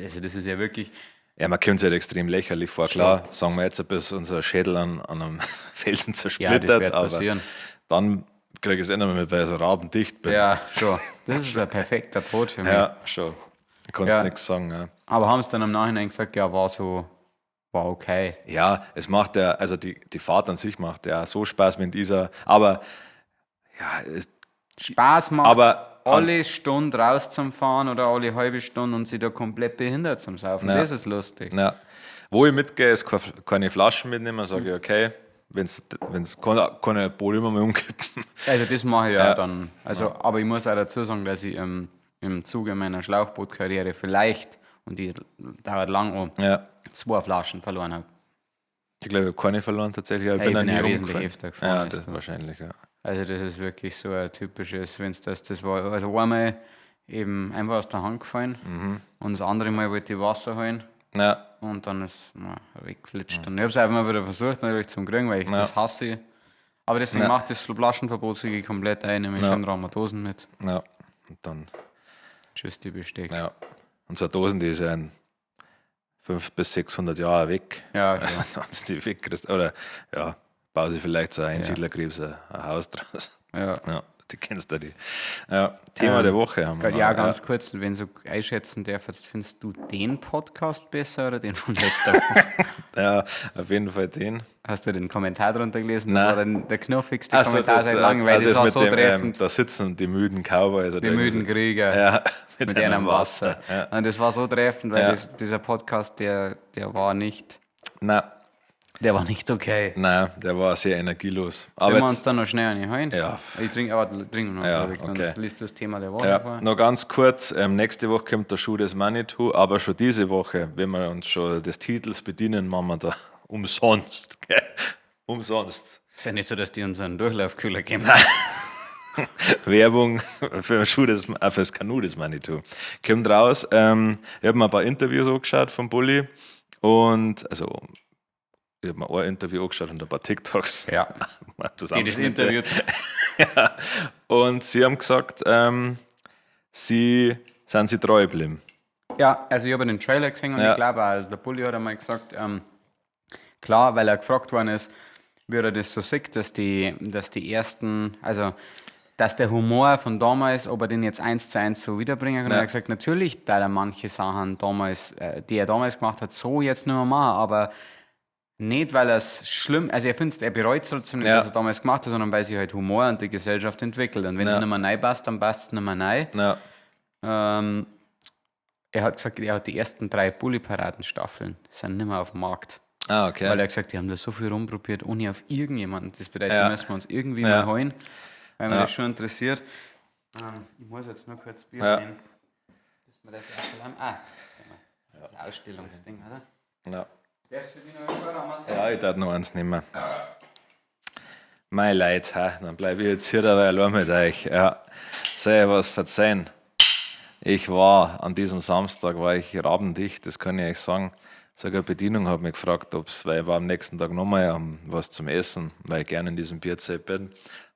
also das ist ja wirklich... Ja, man kommt sich halt extrem lächerlich vor. Klar, sagen wir jetzt, bis unser Schädel an einem Felsen zersplittert, das wird passieren. Dann kriege ich es immer mit, weil ich so rabendicht bin. Ja, schon. Das ist ein perfekter Tod für mich. Ja, schon. Du kannst nichts sagen. Ja. Aber haben sie dann im Nachhinein gesagt, ja, war okay. Ja, es macht ja, also die Fahrt an sich macht ja so Spaß mit dieser, aber ja, Spaß macht aber alle Stunde raus zum Fahren oder alle halbe Stunde und sie da komplett behindert zum Saufen. Das ist lustig. Ja. Wo ich mitgehe, ist keine Flaschen mitnehmen, sage ich, okay, wenn es kann ich ein Boot immer mal umkippen. Also das mache ich ja dann. Also, aber ich muss auch dazu sagen, dass ich im Zuge meiner Schlauchbootkarriere vielleicht, und die dauert lang 2 Flaschen verloren habe. Ich glaube, ich habe keine verloren tatsächlich. Ich bin ja wesentlich heftiger gefahren. Ja, das wahrscheinlich, ja. Also das ist wirklich so ein typisches, wenn es das war. Also einmal eben einfach aus der Hand gefallen und das andere Mal wollte ich Wasser holen und dann ist weggeflitscht. Und ich habe es einfach mal wieder versucht, natürlich zum Kriegen, weil ich das hasse. Aber deswegen macht das Flaschenverbot sich komplett ein, nämlich schon Ramadosen mit. Ja, und dann... Tschüss, die Besteck. Ja, und so eine Dosen, die ist ja in 500 bis 600 Jahren weg. Ja, klar. Dann ist die weg. Oder ja, bauen sie vielleicht so ein Einsiedlerkrebs ein Haus draus. Ja. Die kennst du die. Ja, Thema der Woche haben wir. Ja, ganz kurz, wenn du einschätzen darfst, findest du den Podcast besser oder den von letzter Woche? Ja, auf jeden Fall den. Hast du den Kommentar drunter gelesen? Nein. Das war der knuffigste Kommentar seit langem, weil das war so treffend. Da sitzen die müden Cowboys. Die müden Krieger mit einem Wasser. Ja. Und das war so treffend, weil dieser Podcast, der war nicht... Nein. Der war nicht okay. Nein, der war sehr energielos. Sollen wir uns dann noch schnell eine holen? Ja. Ich trinke noch. Ja, dann liest das Thema der Woche vor. Noch ganz kurz, nächste Woche kommt der Schuh des Manitou, aber schon diese Woche, wenn wir uns schon des Titels bedienen, machen wir da umsonst. Gell? Umsonst. Ist ja nicht so, dass die uns einen Durchlaufkühler geben. Werbung für das Kanu des Manitou. Kommt raus. Ich habe mir ein paar Interviews angeschaut vom Bulli und ich habe mir ein Interview angeschaut und ein paar TikToks. Ja. Das Interview. Ja. Und sie haben gesagt, sie treu geblieben. Ja, also ich habe den Trailer gesehen und ich glaube auch, also der Bulli hat einmal gesagt, klar, weil er gefragt worden ist, wie er das so sieht, dass die ersten, also dass der Humor von damals, ob er den jetzt 1:1 so wiederbringen kann. Und er hat gesagt, natürlich, da er manche Sachen damals, die er damals gemacht hat, so jetzt nicht mehr machen, aber nicht, weil er es schlimm, also er bereut es trotzdem nicht, dass er damals gemacht hat, sondern weil sich halt Humor und die Gesellschaft entwickelt. Und wenn es nicht mehr neu passt, dann passt es nicht mehr neu. Ja. Er hat gesagt, er hat die ersten 3 Bulli-Paraden-Staffeln, sind nicht mehr auf dem Markt. Ah, okay. Weil er gesagt, die haben da so viel rumprobiert, ohne auf irgendjemanden. Das bedeutet, da müssen wir uns irgendwie mal holen, weil mich das schon interessiert. Ich muss jetzt nur kurz Bier nehmen. Dass wir das haben. Das ist ein Ausstellungsding, oder? Ja. Der ist für dich noch ein Schwager, Marcel? Ja, ich darf noch eins nehmen. Mein Leid, dann bleibe ich jetzt hier dabei allein mit euch. Ja. Sei was verzeihen. An diesem Samstag war ich rabendicht, das kann ich euch sagen. Sogar Bedienung hat mich gefragt, weil ich war am nächsten Tag nochmal was zum Essen, weil ich gerne in diesem Bierzelt bin.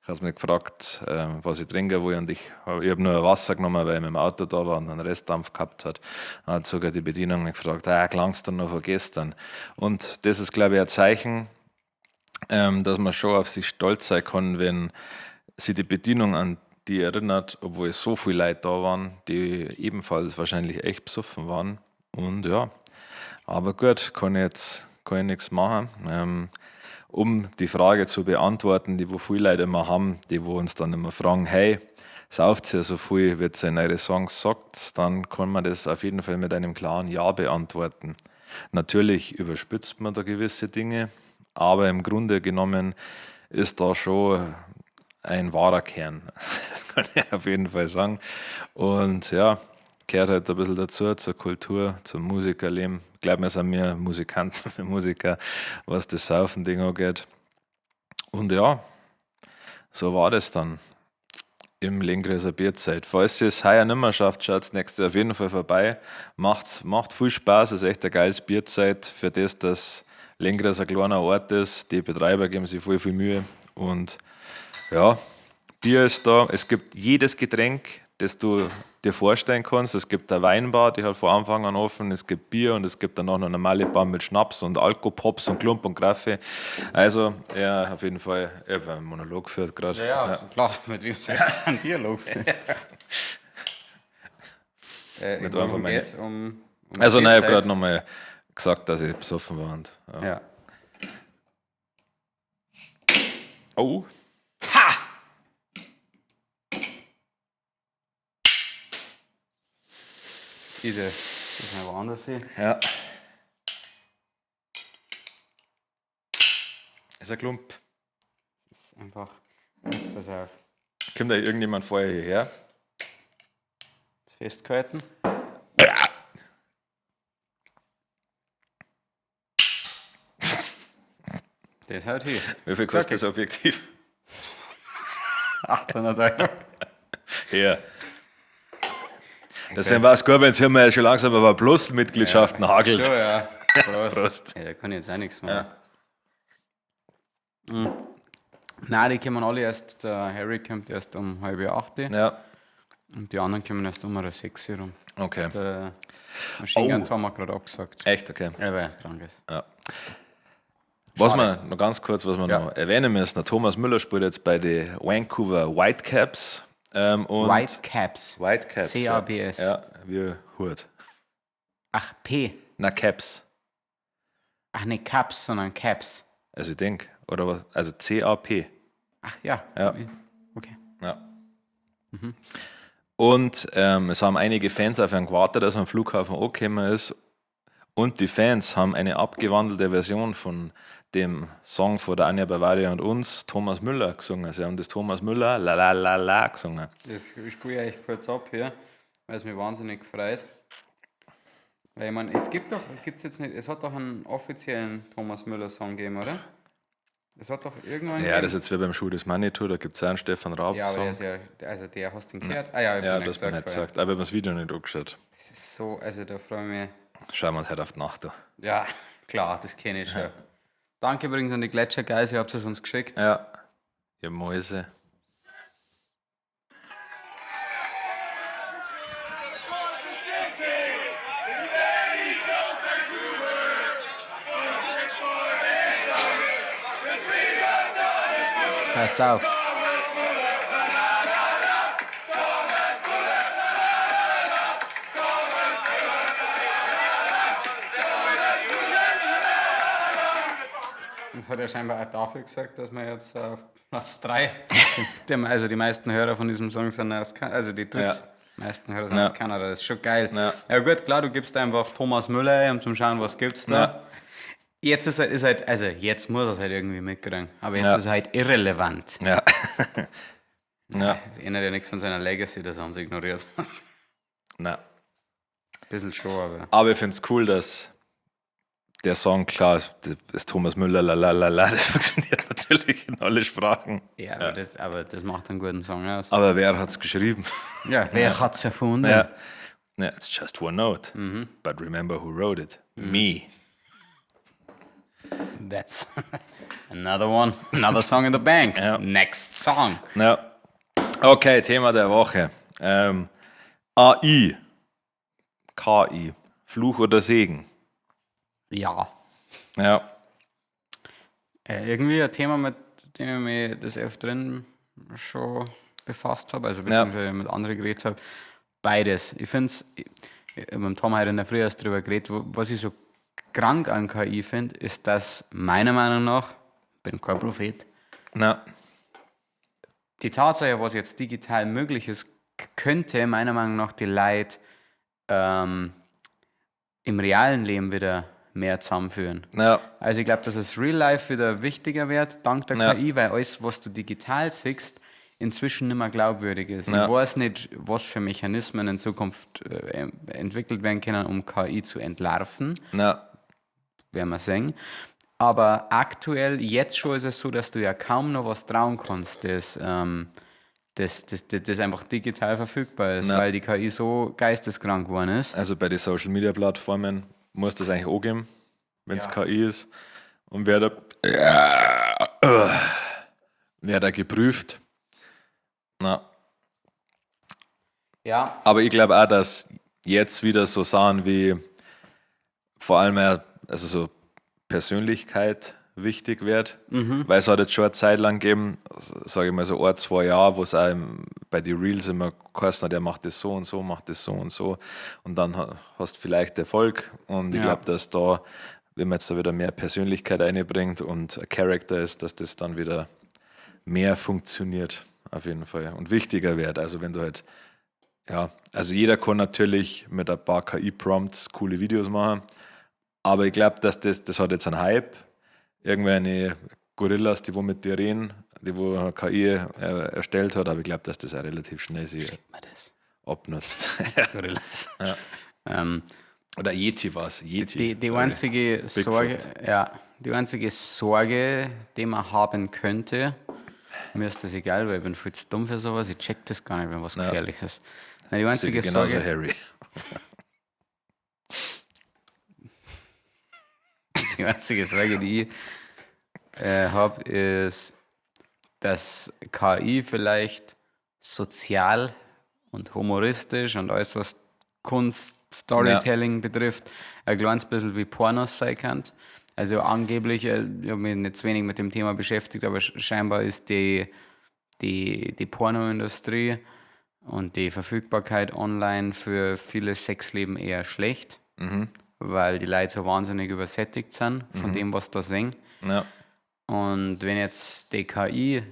Hat mich gefragt, was ich trinken will, und ich habe nur Wasser genommen, weil ich mit dem Auto da war und einen Restdampf gehabt hat. Dann hat sogar die Bedienung mich gefragt, klangst du noch von gestern? Und das ist, glaube ich, ein Zeichen, dass man schon auf sich stolz sein kann, wenn sich die Bedienung an die erinnert, obwohl so viele Leute da waren, die ebenfalls wahrscheinlich echt besoffen waren. Und ja, aber gut, kann ich nichts machen. Um die Frage zu beantworten, die wo viele Leute immer haben, die wo uns dann immer fragen, hey, sauft ihr so viel, wie ihr in eure Songs sagt, dann kann man das auf jeden Fall mit einem klaren Ja beantworten. Natürlich überspitzt man da gewisse Dinge, aber im Grunde genommen ist da schon ein wahrer Kern. Das kann ich auf jeden Fall sagen. Und ja, gehört halt ein bisschen dazu, zur Kultur, zum Musikerleben. Ich glaube, wir sind mehr Musikanten für Musiker, was das Saufen-Ding angeht. Und ja, so war das dann. im Lenggräser Bierzeit. Falls ihr es heuer nicht mehr schafft, schaut es nächstes Jahr auf jeden Fall vorbei. Macht viel Spaß, ist echt ein geiles Bierzeit, für das, dass Lenggräser ein kleiner Ort ist. Die Betreiber geben sich viel Mühe und ja, Bier ist da. Es gibt jedes Getränk, das du dir vorstellen kannst. Es gibt eine Weinbar, die hat von Anfang an offen. Es gibt Bier und es gibt dann noch eine normale Bar mit Schnaps und Alkopops und Klump und Graffe. Also, ja, auf jeden Fall, ich habe einen Monolog geführt gerade. Ja, klar, mit wem soll es ein Dialog? Mit einfach geht's um also, nein, ich habe gerade nochmal gesagt, dass ich besoffen war. Und, ja. Oh. Ha! Diese, das mal woanders sehen. Ja. Ist ein Klump. Das ist einfach. Jetzt pass auf. Kommt da irgendjemand vorher hierher? Ist festgehalten. Das haut hier. Wie viel kostet das Objektiv? 800 Euro. Ja. Deswegen war es gut, wenn es hier mal schon langsam aber Plus-Mitgliedschaften hagelt. Schon, ja. Prost. Prost. Ja, da kann ich jetzt auch nichts machen. Ja. Nein, die kommen alle erst, der Harry kommt erst um 7:30. Ja, Und die anderen kommen erst um 6 rum. okay. Der Machine Gun haben wir gerade abgesagt. Echt, okay. Ja, weil er krank ist. Ja. Was man noch ganz kurz, was wir noch erwähnen müssen, der Thomas Müller spielt jetzt bei den Vancouver Whitecaps. Whitecaps. Whitecaps. C-A-B-S. Ja, wie Hut. Ach, P. Na, Caps. Ach, nicht Caps, sondern Caps. Also ich denke, oder was? Also C-A-P. Ach ja. Ja. Okay. Ja. Und es haben einige Fans auf ihn gewartet, dass er am Flughafen angekommen ist. Und die Fans haben eine abgewandelte Version von dem Song von der Anja Bavaria und uns, Thomas Müller, gesungen. Sie haben das Thomas Müller La La La La gesungen. Das spiele ich echt kurz ab hier, weil es mich wahnsinnig freut. Weil ich meine, es hat doch einen offiziellen Thomas Müller-Song gegeben, oder? Es hat doch irgendwann. Ja, das ist jetzt wie beim Schuh des Manitou, da gibt es einen Stefan Raab. Ja, aber der ist ja, also der hast du den gehört? Ah ja, ja, das hat man nicht gesagt. Aber ich habe das Video nicht angeschaut. Es ist so, also da freue ich mich. Schauen wir uns heute auf die Nacht an. Ja, klar, das kenne ich schon. Ja. Danke übrigens an die Gletscher Guys, ihr habt es uns geschickt. Ja, ihr Mäuse. Passt auf. Das hat ja scheinbar auch dafür gesagt, dass wir jetzt auf Platz 3, also die meisten Hörer von diesem Song sind aus Kanada, also die meisten Hörer sind aus Kanada, das ist schon geil. Ja gut, klar, du gibst einfach Thomas Müller, um zu schauen, was gibt's da. Ja. Jetzt ist halt, also jetzt muss er es halt irgendwie mitkriegen, aber jetzt ist es halt irrelevant. Ja. Ja. Das ändert ja nichts von seiner Legacy, dass er uns ignoriert. Nein. Ein bisschen schon, aber ich finde es cool, dass der Song, klar, das Thomas Müller, la, das funktioniert natürlich in alle Sprachen. Ja, aber das macht einen guten Song aus. Aber wer hat es geschrieben? Ja, wer hat es erfunden? Ja. Yeah, it's just one note. But remember who wrote it? Me. That's another one. Another song in the bank. Ja. Next song. Ja. Okay, Thema der Woche. AI. KI. Fluch oder Segen? Ja. Ja. Irgendwie ein Thema, mit dem ich mich des Öfteren schon befasst habe, also beziehungsweise mit anderen geredet habe. Beides. Ich finde es, mit dem Tom heute in der Früh erst drüber geredet, was ich so krank an KI finde, ist, dass meiner Meinung nach, ich bin kein Prophet, die Tatsache, was jetzt digital möglich ist, könnte meiner Meinung nach die Leute im realen Leben wieder mehr zusammenführen. Ja. Also ich glaube, dass das Real Life wieder wichtiger wird, dank der KI, weil alles, was du digital siehst, inzwischen nicht mehr glaubwürdig ist. Ja. Ich weiß nicht, was für Mechanismen in Zukunft entwickelt werden können, um KI zu entlarven. Ja. Werden wir sehen. Aber aktuell, jetzt schon ist es so, dass du ja kaum noch was trauen kannst, das das einfach digital verfügbar ist, weil die KI so geisteskrank geworden ist. Also bei den Social-Media-Plattformen muss das eigentlich angeben, wenn es KI ist. Und wer da geprüft. Ja. Aber ich glaube auch, dass jetzt wieder so Sachen wie vor allem also so Persönlichkeit wichtig wird, weil es hat jetzt schon eine Zeit lang gegeben, sage ich mal so 1-2 Jahre, wo es auch bei den Reels immer geheißen hat, der macht das so und so, macht das so und so und dann hast du vielleicht Erfolg und ich glaube, dass da, wenn man jetzt da wieder mehr Persönlichkeit reinbringt und ein Charakter ist, dass das dann wieder mehr funktioniert auf jeden Fall und wichtiger wird, also wenn du halt also jeder kann natürlich mit ein paar KI-Prompts coole Videos machen, aber ich glaube, dass das hat jetzt einen Hype. Irgendwelche Gorillas, die wo mit dir reden, die wo KI erstellt hat, aber ich glaube, dass das auch relativ schnell sich abnutzt. Gorillas. Oder Yeti war es. Die einzige Sorge, die man haben könnte, mir ist das egal, weil ich bin viel zu dumm für sowas, ich check das gar nicht, wenn was gefährlich ist. Nein, die einzige Sorge... Harry. Die einzige Sorge, die ich habe, ist, dass KI vielleicht sozial und humoristisch und alles, was Kunst, Storytelling betrifft, ein kleines bisschen wie Pornos sein kann. Also angeblich, ich habe mich nicht zu wenig mit dem Thema beschäftigt, aber scheinbar ist die Pornoindustrie und die Verfügbarkeit online für viele Sexleben eher schlecht. Weil die Leute so wahnsinnig übersättigt sind von dem, was da sehen. Ja. Und wenn jetzt die KI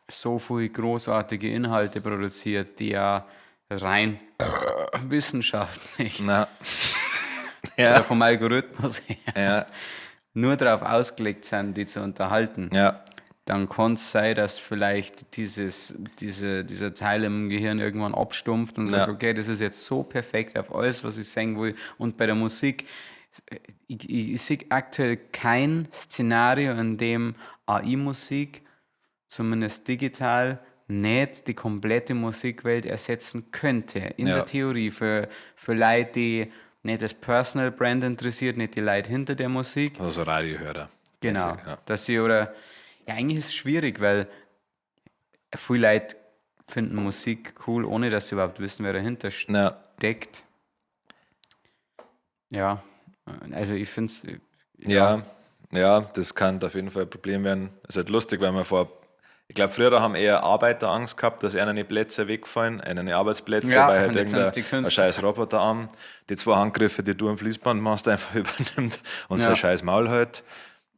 so viele großartige Inhalte produziert, die ja rein wissenschaftlich oder vom Algorithmus her nur darauf ausgelegt sind, die zu unterhalten, dann kann es sein, dass vielleicht dieser Teil im Gehirn irgendwann abstumpft und sagt, okay, das ist jetzt so perfekt auf alles, was ich sagen will. Und bei der Musik, ich sehe aktuell kein Szenario, in dem AI-Musik, zumindest digital, nicht die komplette Musikwelt ersetzen könnte. In der Theorie, für Leute, die nicht das Personal Brand interessiert, nicht die Leute hinter der Musik. Also Radiohörer. Genau. Dass sie eigentlich ist es schwierig, weil viele Leute finden Musik cool, ohne dass sie überhaupt wissen, wer dahinter steckt. Ja, also ich finde es... Ja, das kann auf jeden Fall ein Problem werden. Es ist halt lustig, weil ich glaube, früher haben eher Arbeiter Angst gehabt, dass ihnen Plätze wegfallen, ihnen Arbeitsplätze, weil halt irgendein scheiß Roboterarm die 2 Handgriffe, die du am Fließband machst, einfach übernimmt und sein scheiß Maul halt.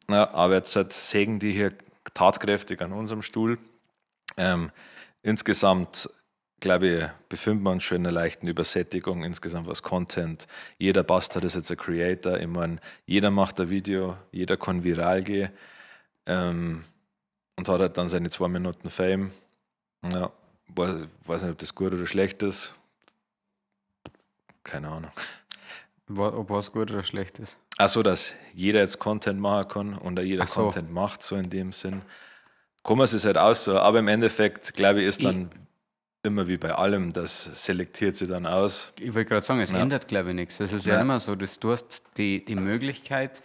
Ja, aber jetzt sägen die hier tatkräftig an unserem Stuhl. Insgesamt, glaube ich, befinden wir uns schon in einer leichten Übersättigung, insgesamt was Content. Jeder Bastard ist jetzt ein Creator. Ich meine, jeder macht ein Video, jeder kann viral gehen und hat halt dann seine 2 Minuten Fame. Ja, weiß nicht, ob das gut oder schlecht ist. Keine Ahnung. Ob was gut oder schlecht ist? Achso, dass jeder jetzt Content machen kann und jeder Content macht, so in dem Sinn. Kann man es halt aus so, aber im Endeffekt, glaube ich, ist dann immer wie bei allem, das selektiert sich dann aus. Ich wollte gerade sagen, es ändert, glaube ich, nichts. Es ist ja immer so, dass du hast die Möglichkeit,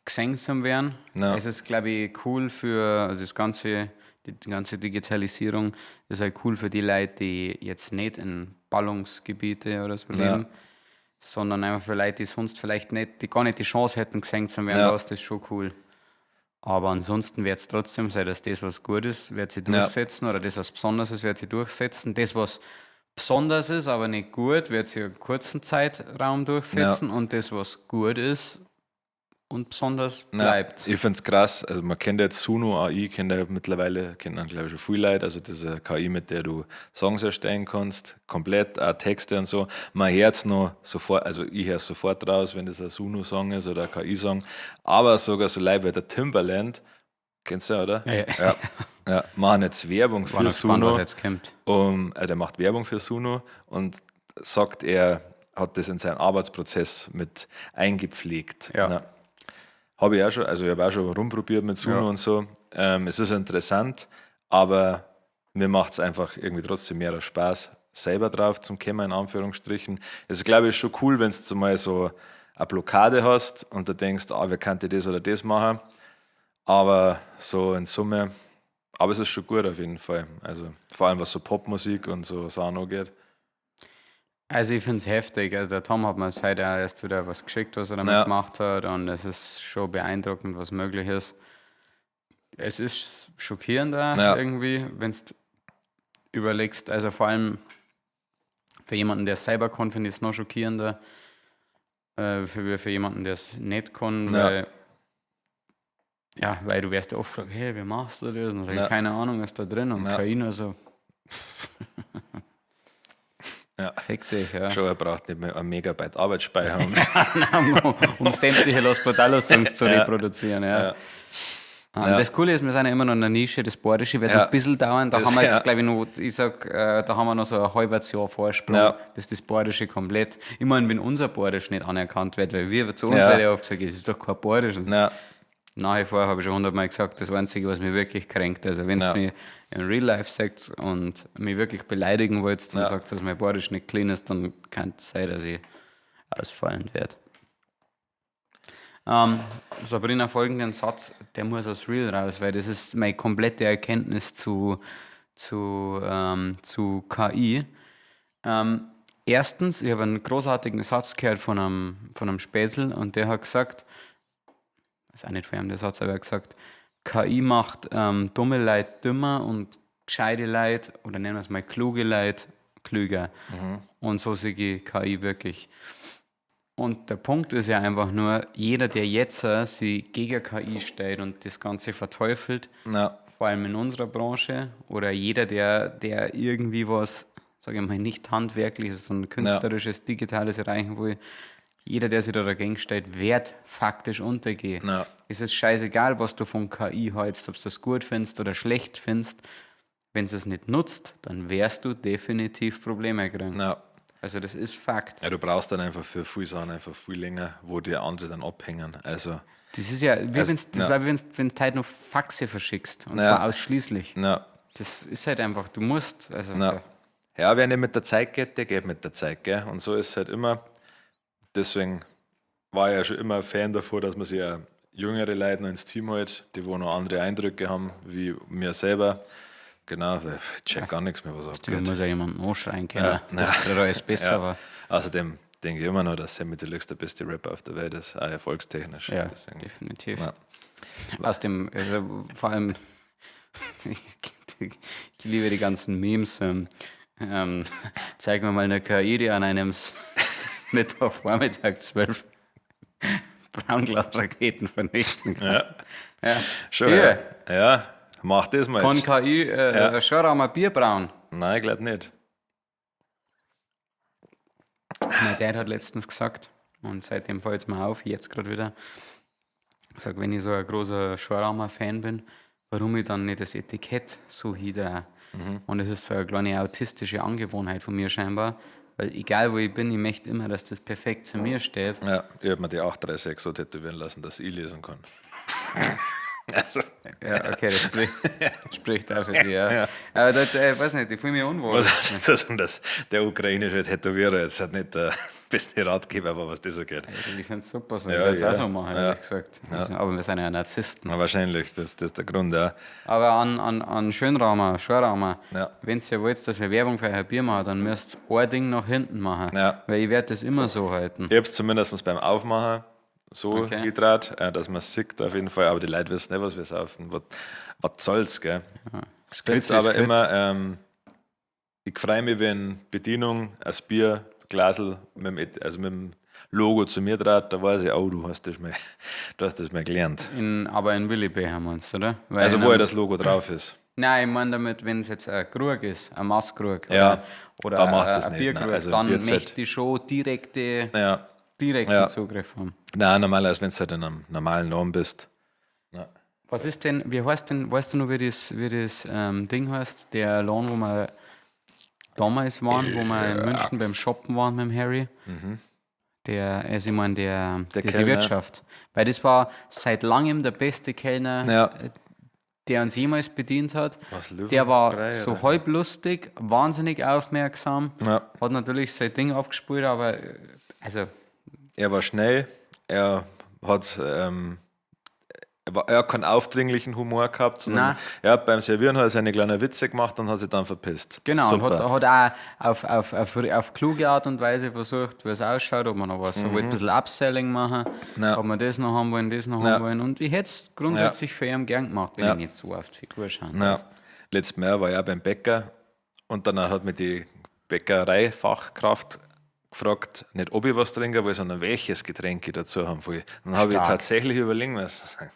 gesehen zu werden. Es ist, glaube ich, cool für die ganze Digitalisierung, ist halt cool für die Leute, die jetzt nicht in Ballungsgebiete oder so leben, sondern einfach für Leute, die sonst vielleicht nicht, die gar nicht die Chance hätten, gesehen zu werden, das ist schon cool. Aber ansonsten wird es trotzdem sein, dass das, was gut ist, wird sie durchsetzen, oder das, was besonders ist, wird sie durchsetzen. Das, was besonders ist, aber nicht gut, wird sie einen kurzen Zeitraum durchsetzen, und das, was gut ist und besonders bleibt. Ich finde es krass, also man kennt jetzt Suno AI, kennt dann glaube ich schon viele Leute, also das ist eine KI, mit der du Songs erstellen kannst, komplett, auch Texte und so. Man hört es noch sofort, also ich höre es sofort raus, wenn das ein Suno-Song ist oder ein KI-Song, aber sogar so Leute wie der Timbaland, kennst du, oder? Ja, machen jetzt Werbung für Suno. Der macht Werbung für Suno und sagt, er hat das in seinen Arbeitsprozess mit eingepflegt. Habe ich auch schon, also ich habe auch schon rumprobiert mit Suno und so. Es ist interessant, aber mir macht es einfach irgendwie trotzdem mehr Spaß, selber drauf zum Kämmer, in Anführungsstrichen. Also glaube ich schon cool, wenn du mal so eine Blockade hast und du denkst, wer könnte das oder das machen. Aber so in Summe, aber es ist schon gut auf jeden Fall. Also vor allem was so Popmusik und so Sachen angeht. Also ich finde es heftig. Also der Tom hat mir heute auch erst wieder was geschickt, was er damit gemacht hat, und es ist schon beeindruckend, was möglich ist. Es ist schockierender irgendwie, wenn du überlegst, also vor allem für jemanden, der es selber kann, finde ich es noch schockierender, für jemanden, der es nicht kann, weil du wirst ja oft gefragt, hey, wie machst du das? Und dann sage ich, keine Ahnung, was da drin, und KI nur so. Fick dich, ja. Schon, er braucht nicht mehr 1 Megabyte Arbeitsspeicher, um sämtliche Los Portalos-Songs zu reproduzieren, Das Coole ist, wir sind ja immer noch in der Nische, das Bayerische wird noch ein bisschen dauern. Da haben wir jetzt, glaube ich, noch, da haben wir noch so ein halbes Jahr Vorsprung, bis das Bayerische komplett. Ich meine, wenn unser Bayerisch nicht anerkannt wird, weil wir zu uns wird ja oft gesagt, es ist doch kein Bayerisch. Nach wie vor habe ich schon 100-mal gesagt, das Einzige, was mich wirklich kränkt, also wenn es mich in Real Life sagt und mich wirklich beleidigen wollt, dann sagt, dass mein Bayerisch nicht clean ist, dann kann es sein, dass ich ausfallen werde. Sabrina, folgenden Satz, der muss aus Real raus, weil das ist meine komplette Erkenntnis zu KI. Erstens, ich habe einen großartigen Satz gehört von einem Spätzl, und der hat gesagt, das ist auch nicht von ihm der Satz, aber er hat gesagt, KI macht dumme Leute dümmer und gescheite Leute, oder nennen wir es mal kluge Leute, klüger. Und so sehe ich KI wirklich. Und der Punkt ist ja einfach nur, jeder, der jetzt sich gegen KI stellt und das Ganze verteufelt, vor allem in unserer Branche, oder jeder, der irgendwie was, sage ich mal, nicht handwerkliches, sondern künstlerisches, digitales erreichen will, jeder, der sich da dagegen stellt, wird faktisch untergehen. Es ist scheißegal, was du von KI hältst, ob du das gut findest oder schlecht findest. Wenn du es nicht nutzt, dann wirst du definitiv Probleme kriegen. Also das ist Fakt. Ja, du brauchst dann einfach für viele Sachen einfach viel länger, wo die andere dann abhängen. Also, das ist ja, wie wenn du halt noch Faxe verschickst, und zwar ausschließlich. Das ist halt einfach, du musst. Also, wer nicht mit der Zeit geht, der geht mit der Zeit. Gell? Und so ist es halt immer. Deswegen war ich ja schon immer ein Fan davon, dass man sich ja jüngere Leute noch ins Team hält, die wo noch andere Eindrücke haben, wie mir selber. Genau, weil ich check gar nichts mehr, was abgeht. Da muss ja jemanden anschreien können, dass der alles besser war. Außerdem denke ich immer noch, dass Sammy Deluxe der beste Rapper auf der Welt ist, auch erfolgstechnisch. Ja, definitiv. Aus dem, also vor allem, ich liebe die ganzen Memes. Zeig mir mal eine KI, die an einem Mittwochvormittag 12 Braunglasraketen vernichten kann. Schon. Ja. Mach das mal. Kann KI schon auch mal Bier brauen? Nein, ich glaube nicht. Mein Dad hat letztens gesagt, und seitdem fällt es mir auf, jetzt gerade wieder, sagt, wenn ich so ein großer Schoraumer-Fan bin, warum ich dann nicht das Etikett so hindrehe. Und das ist so eine kleine autistische Angewohnheit von mir scheinbar, weil egal wo ich bin, ich möchte immer, dass das perfekt zu mir steht. Ja, ich habe mir die 836 so tätowieren lassen, dass ich lesen kann. Also. Ja, okay, das spricht auch für dich, ja. Aber das, weiß nicht, ich fühle mich unwohl. Was auch nicht so sagen, dass der ukrainische Tätowierer jetzt halt nicht der beste Ratgeber, aber was das so geht. Ich finde es super, so ich will es auch so machen, ehrlich gesagt. Also, aber wir sind ja Narzissten. Ja, wahrscheinlich, das ist der Grund, ja. Aber an Schoraumer, wenn ihr wollt, dass wir Werbung für euer Bier machen, dann müsst ihr ein Ding nach hinten machen. Weil ich werde das immer so halten. Ich habe es zumindest beim Aufmachen so gedreht, dass man es sieht auf jeden Fall, aber die Leute wissen nicht, was wir saufen. Was soll's, gell? Ich finde es aber immer, ich freue mich, wenn Bedienung das Bier, Glasl mit dem Logo zu mir dreht, da weiß ich, oh, du hast das mal gelernt. Aber in Willibeer meinst du, oder? Weil also wo ja das Logo drauf ist. Nein, ich meine damit, wenn es jetzt ein Krug ist, ein Masskrug oder ein Bierkrug, also dann möchte ich schon direkten Zugriff haben. Nein, normalerweise, wenn du halt in einem normalen Raum bist. Ja. Was ist denn, weißt du noch, wie das Ding heißt, der Laden, wo wir damals waren, wo wir in München beim Shoppen waren mit dem Harry? Die Wirtschaft. Weil das war seit langem der beste Kellner, der uns jemals bedient hat. Der war so halb lustig, wahnsinnig aufmerksam, hat natürlich sein Ding abgespielt, aber also... Er war schnell, er hat keinen aufdringlichen Humor gehabt, sondern er hat beim Servieren hat seine kleinen Witze gemacht und hat sich dann verpisst. Genau, super. Und hat auch auf kluge Art und Weise versucht, wie es ausschaut, ob man noch was so ein bisschen Upselling machen, ob man das noch haben wollen, haben wollen. Und ich hätte es grundsätzlich für ihn gern gemacht, wenn ich nicht so oft Figur schaue. Letztes Mal war ich auch beim Bäcker und dann hat mir die Bäckereifachkraft gefragt, nicht ob ich was trinken will, sondern welches Getränk ich dazu haben will. Dann habe ich tatsächlich überlegen müssen.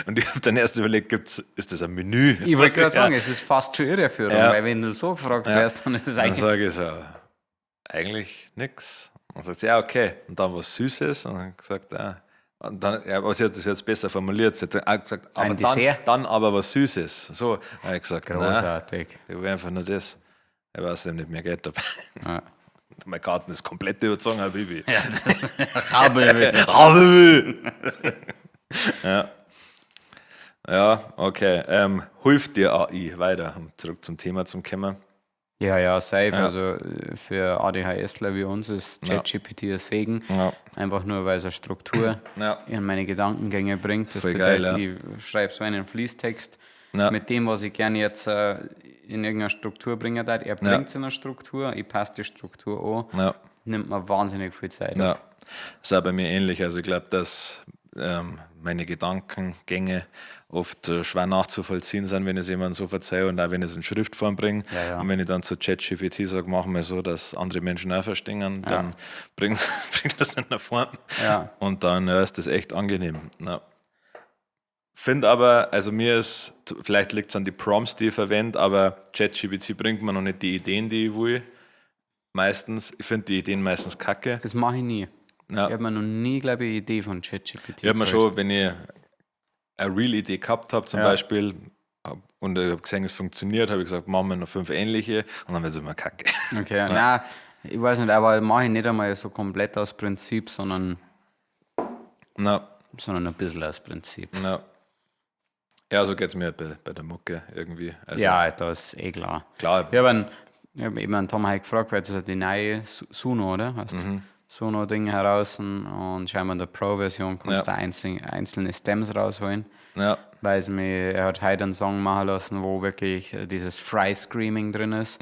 Und ich habe dann erst überlegt, ist das ein Menü? Ich wollte gerade sagen, es ist fast schon Irreführung, weil wenn du so gefragt wirst, dann ist es eigentlich... Dann sage ich so, eigentlich nichts. Und dann sagt sie, ja, okay. Und dann was Süßes. Und dann habe ich gesagt, ja. Und dann, aber sie hat das jetzt besser formuliert. Sie hat auch gesagt, aber dann aber was Süßes. So habe ich gesagt, großartig. Ich will einfach nur das. Ich weiß nicht mehr Geld dabei. Ja. Mein Garten ist komplett überzogen, Habibi. Ja, okay. Hilft dir AI weiter, um zurück zum Thema zu kommen? Ja, safe. Ja. Also für ADHSler wie uns ist ChatGPT ein Segen. Ja. Einfach nur, weil es eine Struktur in meine Gedankengänge bringt. Das bedeutet, ich schreibe so einen Fließtext mit dem, was ich gerne jetzt in irgendeine Struktur bringen darf. Er bringt es in eine Struktur, ich passe die Struktur an. Nimmt mir wahnsinnig viel Zeit. Das ist auch bei mir ähnlich. Also ich glaube, dass meine Gedankengänge oft schwer nachzuvollziehen sind, wenn ich es jemandem so verzeihe und auch wenn ich es in Schriftform bringe. Und wenn ich dann zu ChatGPT sage, machen wir so, dass andere Menschen auch verstehen, dann bringt das in der Form. Und dann ist das echt angenehm. Finde aber, also mir ist, vielleicht liegt es an die Prompts, die ich verwende, aber ChatGPT bringt mir noch nicht die Ideen, die ich will. Meistens, ich finde die Ideen meistens kacke. Das mache ich nie. Ich habe mir noch nie, glaube ich, eine Idee von ChatGPT. Ich habe mir schon, wenn ich eine Real-Idee gehabt habe, zum Beispiel, und ich habe gesehen, es funktioniert, habe ich gesagt, machen wir noch 5 ähnliche und dann wird es immer kacke. Okay, nein, ich weiß nicht, aber mache ich nicht einmal so komplett aus Prinzip, sondern ein bisschen aus Prinzip. Ja, so geht es mir bei der Mucke irgendwie. Also, ja, das ist klar. Ich habe eben Tom halt gefragt, weil das ist die neue Suno, oder? Sono-Ding heraus und scheinbar in der Pro-Version kannst du einzelne Stems rausholen. Weil er hat heute einen Song machen lassen, wo wirklich dieses Fry-Screaming drin ist.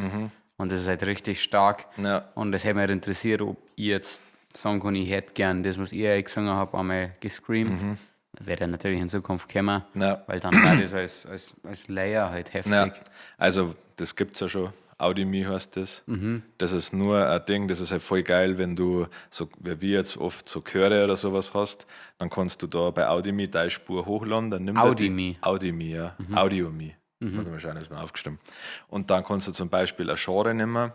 Und das ist halt richtig stark. Und das hätte mich interessiert, ob ich jetzt sagen kann, ich hätte gern das, was ich gesungen habe, einmal gescreamt. Das wird ja natürlich in Zukunft kommen, weil dann war das als Layer halt heftig. Also das gibt es ja schon. Audimi heißt das. Das ist nur ein Ding, das ist halt voll geil, wenn du, so wie wir jetzt oft so Chöre oder sowas hast, dann kannst du da bei Audimi deine Spur hochladen. Dann nimmt Audimi. Audimi, ja. Audiomi. Muss man schauen, ist mir aufgestimmt. Und dann kannst du zum Beispiel ein Genre nehmen.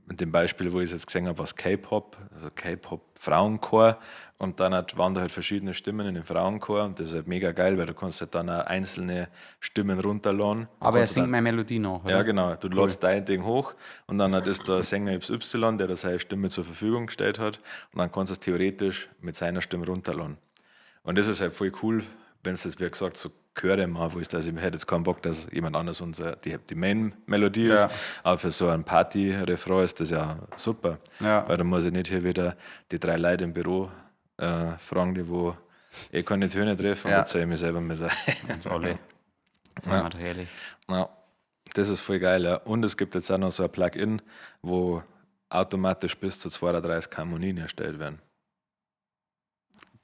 Mit dem Beispiel, wo ich es jetzt gesehen habe, war es K-Pop, also K-Pop-Frauenchor. Und dann waren da halt verschiedene Stimmen in dem Frauenchor. Und das ist halt mega geil, weil du kannst halt dann auch einzelne Stimmen runterladen. Aber er singt meine Melodie nach, oder? Ja, genau. Du lädst dein Ding hoch und dann ist da Sänger XY, der da seine Stimme zur Verfügung gestellt hat. Und dann kannst du es theoretisch mit seiner Stimme runterladen. Und das ist halt voll cool, wenn es das, wie gesagt, so Chöre mal, wo ich hätte jetzt keinen Bock, dass jemand anders die Main-Melodie ist, aber für so einen Party-Refrain ist das ja super, weil dann muss ich nicht hier wieder die 3 Leute im Büro fragen, die wo keine Töne treffen und da zähle ich mich selber mit ein. Das ist voll geil, ja. Und es gibt jetzt auch noch so ein Plugin, wo automatisch bis zu 32 Harmonien erstellt werden.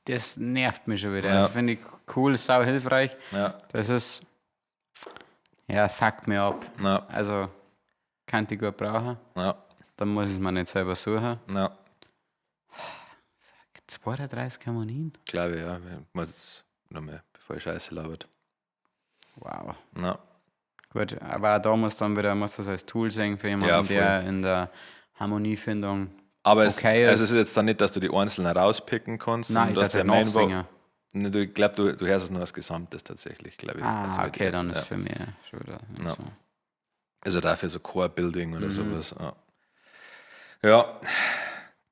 Das nervt mich schon wieder. Das finde ich cool, sau hilfreich. Das ist, fuckt mir ab. Also, kann ich gut brauchen. Dann muss ich es mir nicht selber suchen. 32 Harmonien? Glaube ich, ja. Ich muss jetzt nochmal, bevor ich Scheiße labert. Wow. Gut, aber auch da muss das als Tool sehen für jemanden, der in der Harmoniefindung aber es ist jetzt dann nicht, dass du die Einzelnen rauspicken kannst. Nein, dass der Nachsänger. Ich glaube, du hörst es nur als Gesamtes tatsächlich, glaube ich. Also okay, dann ist für mich schon wieder so. Also dafür so Core-Building oder sowas. Ja.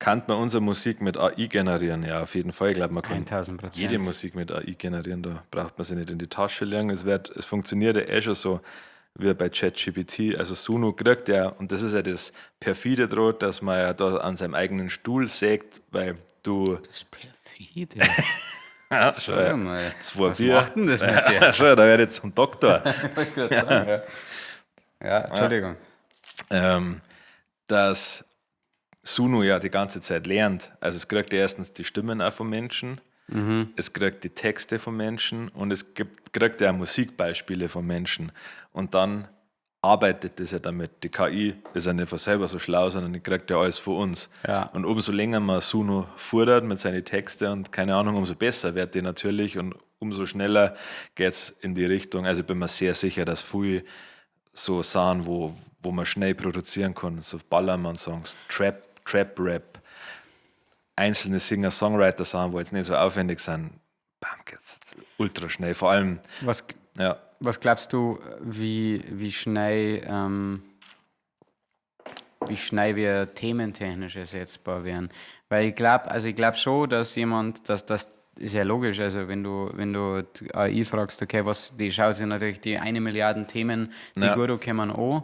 kann man unsere Musik mit AI generieren? Ja, auf jeden Fall. Ich glaube, man kann 1000%. jede Musik mit AI generieren. Da braucht man sie nicht in die Tasche legen. Es funktioniert ja eh schon so wie bei ChatGPT. Also Suno kriegt ja, und das ist ja das perfide Droht, dass man ja da an seinem eigenen Stuhl sägt, weil du... Das ist perfide. Ja, schon, mal. Was macht denn das mit dir? Schon, da werde ich zum Doktor. Ja, Entschuldigung. Dass Suno ja die ganze Zeit lernt. Also es kriegt ja erstens die Stimmen auch von Menschen, es kriegt die Texte von Menschen und kriegt ja auch Musikbeispiele von Menschen. Und dann arbeitet das ja damit. Die KI ist ja nicht von selber so schlau, sondern die kriegt ja alles von uns. Ja. Und umso länger man Suno fordert mit seinen Texten und keine Ahnung, umso besser wird die natürlich und umso schneller geht es in die Richtung. Also ich bin mir sehr sicher, dass viele so Sachen, wo man schnell produzieren kann, so Ballermann-Songs, Trap-Rap, einzelne Singer-Songwriter-Sachen, wo jetzt nicht so aufwendig sind, bam, geht's ultra schnell. Vor allem, Was glaubst du, wie schnell wir thementechnisch ersetzbar wären? Weil ich glaube schon, dass das ist ja logisch, also wenn du AI fragst, okay, die schaut sich natürlich die 1 Milliarden Themen, die gut kommen an,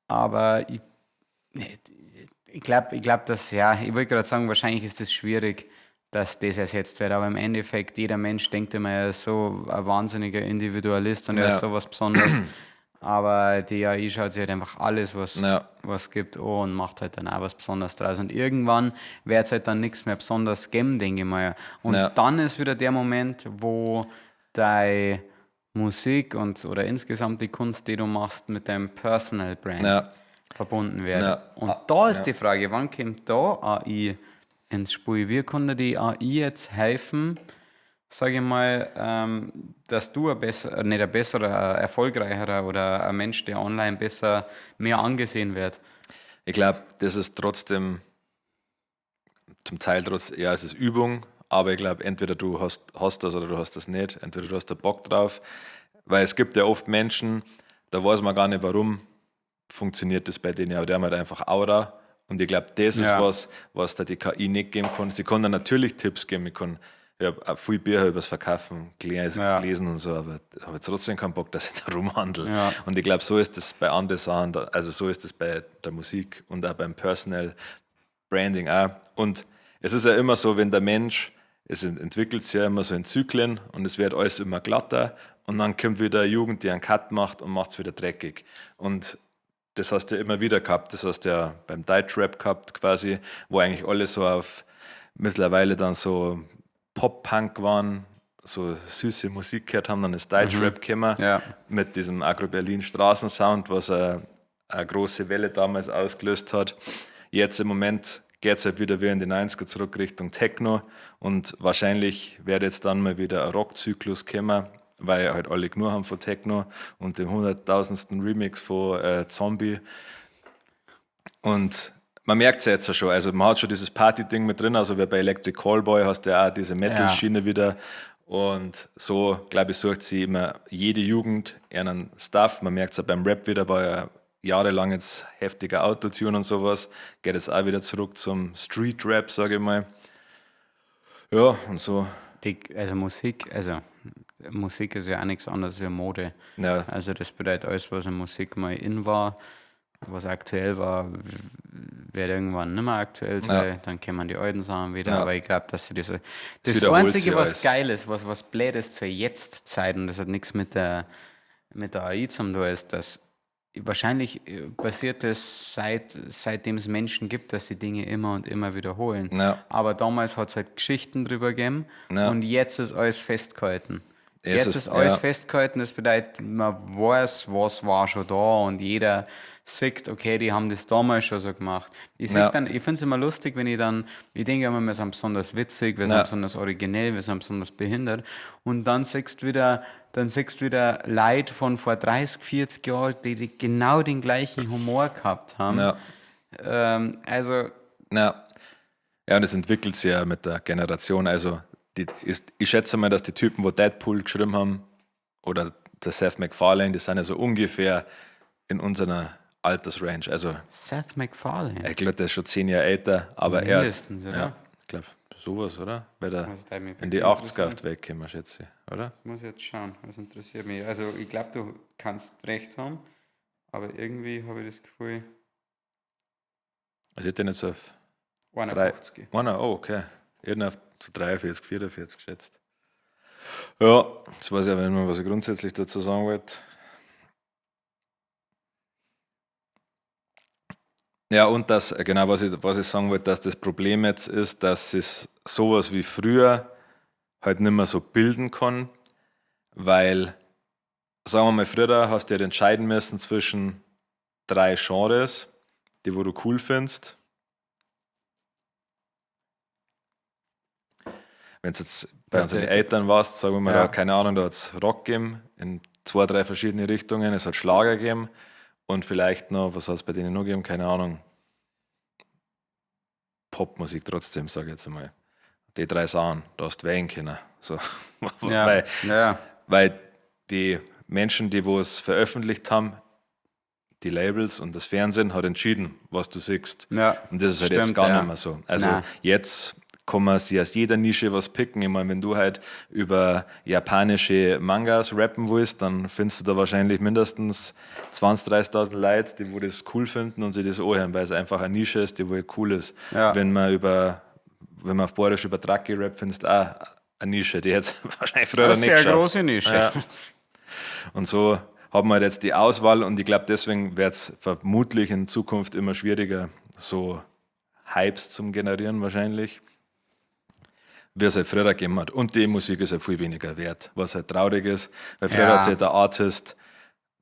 aber ich glaube, dass, ich wollte gerade sagen, wahrscheinlich ist es schwierig, dass das ersetzt wird, aber im Endeffekt, jeder Mensch denkt immer, er ist so ein wahnsinniger Individualist und er ist so was Besonderes, aber die AI schaut sich halt einfach alles, was gibt, und macht halt dann auch was Besonderes draus und irgendwann wird es halt dann nichts mehr Besonderes geben, denke ich mal. Und dann ist wieder der Moment, wo deine Musik oder insgesamt die Kunst, die du machst, mit deinem Personal Brand verbunden werden. Und da ist die Frage, wann kommt da AI ins Spiel? Wie kann die AI jetzt helfen, sage ich mal, dass du ein besserer, erfolgreicherer oder ein Mensch, der online mehr angesehen wird? Ich glaube, das ist trotzdem zum Teil es ist Übung, aber ich glaube, entweder du hast das oder du hast das nicht. Entweder du hast da Bock drauf, weil es gibt ja oft Menschen, da weiß man gar nicht, warum funktioniert das bei denen, aber die haben halt einfach Aura. Und ich glaube, das ist was da die KI nicht geben kann. Sie kann dann natürlich Tipps geben. Ich habe auch viel Bücher über das Verkaufen gelesen und so, aber ich habe trotzdem keinen Bock, dass ich da rumhandle. Ja. Und ich glaube, so ist das bei anderen Sachen, also so ist das bei der Musik und auch beim Personal Branding auch. Und es ist ja immer so, wenn der Mensch, es entwickelt sich ja immer so in Zyklen und es wird alles immer glatter und dann kommt wieder eine Jugend, die einen Cut macht und macht es wieder dreckig. Und das hast du ja immer wieder gehabt, das hast du ja beim Deutschrap gehabt quasi, wo eigentlich alle so auf mittlerweile dann so Pop-Punk waren, so süße Musik gehört haben, dann ist Deutschrap gekommen mit diesem Agro-Berlin-Straßensound, was eine große Welle damals ausgelöst hat. Jetzt im Moment geht es halt wieder wie in die 90er zurück Richtung Techno und wahrscheinlich wird jetzt dann mal wieder ein Rockzyklus kommen, weil halt alle genug haben von Techno und dem 100.000. Remix von Zombie. Und man merkt es jetzt schon, also man hat schon dieses Party-Ding mit drin, also wie bei Electric Callboy hast du ja auch diese Metal-Schiene wieder. Und so, glaube ich, sucht sie immer jede Jugend ihren Stuff. Man merkt es auch beim Rap wieder, war ja jahrelang jetzt heftiger Autotune und sowas. Geht jetzt auch wieder zurück zum Street-Rap, sage ich mal. Ja, und so. Musik ist ja auch nichts anderes wie Mode. Ja. Also das bedeutet, alles, was in Musik mal in war, was aktuell war, wird irgendwann nicht mehr aktuell sein. Dann kommen die alten Sachen wieder. Aber ich glaube, dass sie das Einzige, was geil ist, was blöd ist zur Jetztzeit, und das hat nichts mit der AI zu tun, ist, dass wahrscheinlich passiert es seitdem es Menschen gibt, dass sie Dinge immer und immer wiederholen. Ja. Aber damals hat es halt Geschichten drüber gegeben und jetzt ist alles festgehalten. Jetzt ist alles festgehalten, das bedeutet, man weiß, was war schon da und jeder sieht, okay, die haben das damals schon so gemacht. Ich finde es immer lustig, wenn ich denke immer, wir sind besonders witzig, wir sind besonders originell, wir sind besonders behindert, und dann siehst du wieder Leute von vor 30, 40 Jahren, die genau den gleichen Humor gehabt haben. Ja. Und es entwickelt sich ja mit der Generation, also ich schätze mal, dass die Typen, wo Deadpool geschrieben haben, oder der Seth MacFarlane, die sind ja so ungefähr in unserer Altersrange. Also, Seth MacFarlane. Ich glaube, der ist schon 10 Jahre älter, aber mindestens, oder? Ja, ich glaube, sowas, oder? Weil der Also, da in die 80er wegkommen, schätze ich, oder? Das muss ich jetzt schauen, das interessiert mich. Also, ich glaube, du kannst recht haben, aber irgendwie habe ich das Gefühl. Also, ich hätte den jetzt auf 51. Oh, okay. Ich hätte ihn auf 43, 44 geschätzt. Ja, das weiß ich aber nicht mehr, was ich grundsätzlich dazu sagen wollte. Ja, und das, genau, was ich sagen wollte, dass das Problem jetzt ist, dass es sowas wie früher halt nicht mehr so bilden kann, weil, sagen wir mal, früher hast du ja entscheiden müssen zwischen 3 Genres, die wo du cool findest. Wenn es jetzt bei unseren Eltern warst, sagen wir mal, da, keine Ahnung, da hat es Rock gegeben, in 2, 3 verschiedene Richtungen, es hat Schlager gegeben und vielleicht noch, was hat es bei denen noch gegeben, keine Ahnung, Popmusik trotzdem, sage ich jetzt einmal. Die 3 Sachen, da hast du wählen können. So. Weil die Menschen, die wo es veröffentlicht haben, die Labels und das Fernsehen hat entschieden, was du siehst. Ja, und das ist halt jetzt gar nicht mehr so. Also jetzt kann man sich aus jeder Nische was picken. Ich meine, wenn du halt über japanische Mangas rappen willst, dann findest du da wahrscheinlich mindestens 20.000, 30.000 Leute, die wo das cool finden und sich das anhören, weil es einfach eine Nische ist, die wo cool ist. Ja. Wenn man auf Bayerisch über Draki rappt, findest du auch eine Nische, die jetzt wahrscheinlich früher nicht geschafft. Eine sehr große Nische. Ja. Und so haben wir jetzt die Auswahl und ich glaube, deswegen wird es vermutlich in Zukunft immer schwieriger, so Hypes zum generieren wahrscheinlich, wie es halt früher gegeben hat. Und die Musik ist halt viel weniger wert, was halt traurig ist, weil früher hat sich der Artist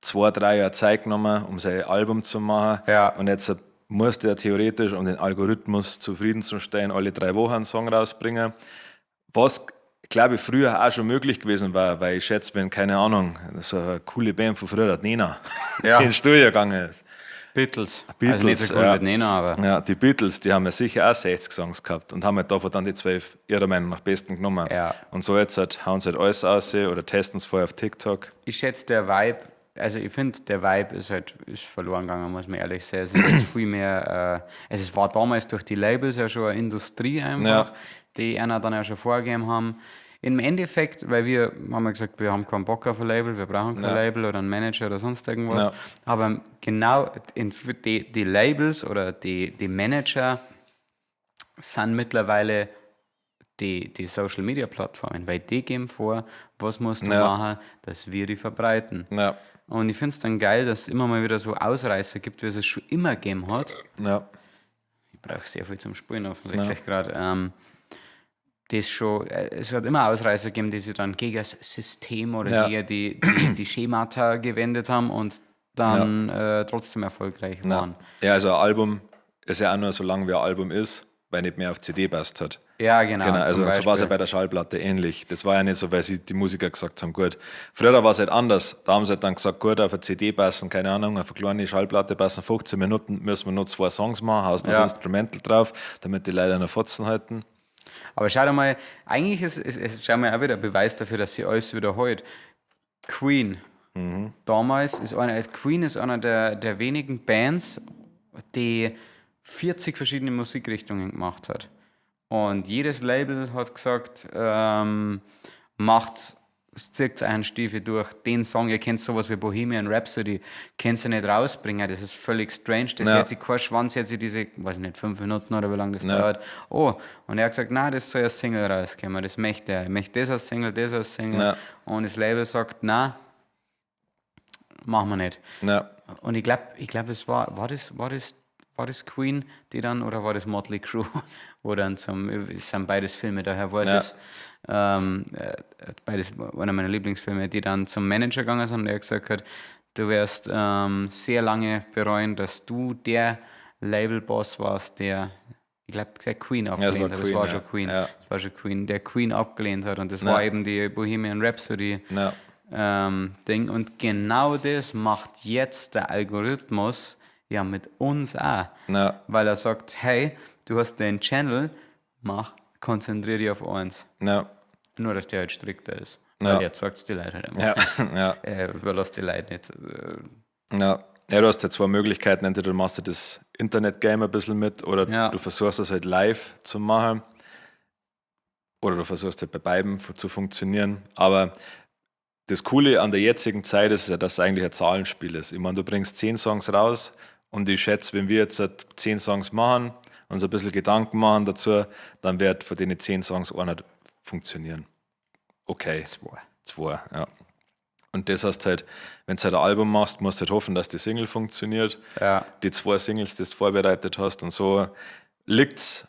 2, 3 Jahre Zeit genommen, um sein Album zu machen und jetzt muss der theoretisch, um den Algorithmus zufriedenzustellen, alle 3 Wochen einen Song rausbringen, was glaube ich früher auch schon möglich gewesen war, weil ich schätze, wenn, keine Ahnung, so eine coole Band von früher, die Nena, in den Studio gegangen ist. Beatles. Also nicht so cool mit Nena, aber... Ja, die Beatles, die haben ja sicher auch 60 Songs gehabt und haben halt davon dann die 12 ihrer Meinung nach besten genommen. Ja. Und so jetzt hauen sie halt alles aus oder testen es vorher auf TikTok. Ich schätze, der Vibe, also ich finde, der Vibe ist verloren gegangen, muss man ehrlich sagen. Es ist jetzt viel mehr, es war damals durch die Labels ja schon eine Industrie einfach, die einer dann ja schon vorgegeben haben. Im Endeffekt, weil wir haben ja gesagt, wir haben keinen Bock auf ein Label, wir brauchen kein Label oder einen Manager oder sonst irgendwas. Ja. Aber genau die Labels oder die Manager sind mittlerweile die Social Media Plattformen, weil die geben vor, was musst du machen, dass wir die verbreiten. Ja. Und ich finde es dann geil, dass es immer mal wieder so Ausreißer gibt, wie es schon immer gegeben hat. Ja. Ich brauche sehr viel zum Spielen offensichtlich gerade. Es hat immer Ausreißer gegeben, die sich dann gegen das System oder gegen die Schemata gewendet haben und dann trotzdem erfolgreich waren. Ja, also ein Album ist ja auch nur so lange, wie ein Album ist, weil nicht mehr auf CD passt hat. Ja, genau. Also so war es ja bei der Schallplatte ähnlich. Das war ja nicht so, weil sie die Musiker gesagt haben, gut. Früher war es halt anders. Da haben sie halt dann gesagt, gut, auf eine CD passen, keine Ahnung, auf eine kleine Schallplatte passen, 15 Minuten müssen wir nur 2 Songs machen, haust das Instrumental drauf, damit die Leute noch Fotzen halten. Aber schau dir mal, eigentlich ist schau mal auch wieder ein Beweis dafür, dass sie alles wiederholt. Queen. Damals ist Queen ist einer der wenigen Bands, die 40 verschiedene Musikrichtungen gemacht hat. Und jedes Label hat gesagt, zieht einen Stiefel durch, den Song, ihr kennt sowas wie Bohemian Rhapsody, könnt ihr nicht rausbringen, das ist völlig strange, das hört sich kein Schwanz, hört sich diese, weiß nicht, 5 Minuten oder wie lange das dauert. Oh, und er hat gesagt, nein, das soll als Single rauskommen, das möchte er. Ich möchte das als Single, das als Single. Und das Label sagt, nein, machen wir nicht. Und ich glaube, es war das Queen, die dann, oder war das Motley Crue, wo dann es sind beides Filme, daher weiß es, beides einer meiner Lieblingsfilme, die dann zum Manager gegangen sind und der gesagt hat, du wirst sehr lange bereuen, dass du der Labelboss warst, der, ich glaube, der Queen abgelehnt hat. Das war schon Queen. Das war schon Queen, der Queen abgelehnt hat. Und das war eben die Bohemian Rhapsody Ding. Und genau das macht jetzt der Algorithmus ja mit uns auch. Weil er sagt, hey, du hast den Channel, konzentriere dich auf eins. Nur, dass der halt strikter ist. Weil jetzt sagt es die Leute halt einfach. Überlass die Leute nicht. Ja, du hast ja zwei Möglichkeiten. Entweder du machst das Internet-Game ein bisschen mit oder du versuchst es halt live zu machen. Oder du versuchst halt bei beiden zu funktionieren. Aber das Coole an der jetzigen Zeit ist ja, dass es eigentlich ein Zahlenspiel ist. Ich meine, du bringst 10 Songs raus und ich schätze, wenn wir jetzt 10 Songs machen, uns ein bisschen Gedanken machen dazu, dann wird von den 10 Songs einer funktionieren. Okay. 2, ja. Und das heißt halt, wenn du halt ein Album machst, musst du halt hoffen, dass die Single funktioniert. Ja. Die 2 Singles, die du vorbereitet hast und so, liegt es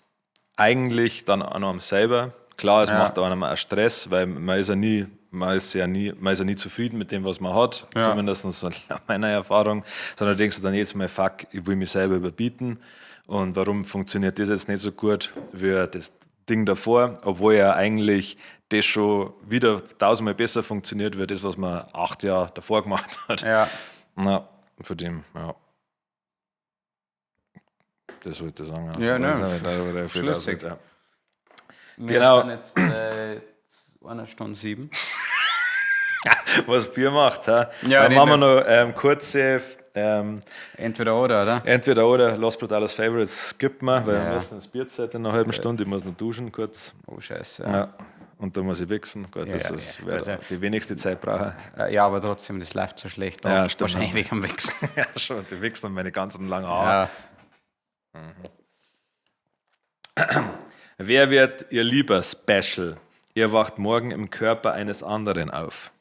eigentlich dann an einem selber. Klar, es macht einem auch Stress, weil man ist ja nie zufrieden mit dem, was man hat, zumindest so meiner Erfahrung, sondern denkst du dann jedes Mal, fuck, ich will mich selber überbieten und warum funktioniert das jetzt nicht so gut wie das Ding davor, obwohl ja eigentlich das schon wieder 1000-mal besser funktioniert wie das, was man 8 Jahre davor gemacht hat. Ja. Na, von dem, ja. Das wollte ich sagen. Ja, ne, schlüssig. Ja. Wir Genau. sind jetzt bei 1 Stunde 7. Was Bier macht, ha? Ja, dann machen wir noch kurze Entweder oder? Entweder oder, Los Brutales Favorites skippen wir, weil wir müssen ins Bierzeit in einer halben Stunde, ich muss noch duschen kurz. Oh, scheiße. Ja. Und dann muss ich wichsen. Gut, die wenigste Zeit brauche. Ja, aber trotzdem, das läuft so schlecht. Ja, stimmt. Wahrscheinlich weg am Wichsen. Ja, schon, die wichsen und meine ganzen langen Haare. Ja. Wer wird ihr lieber Special? Ihr wacht morgen im Körper eines anderen auf.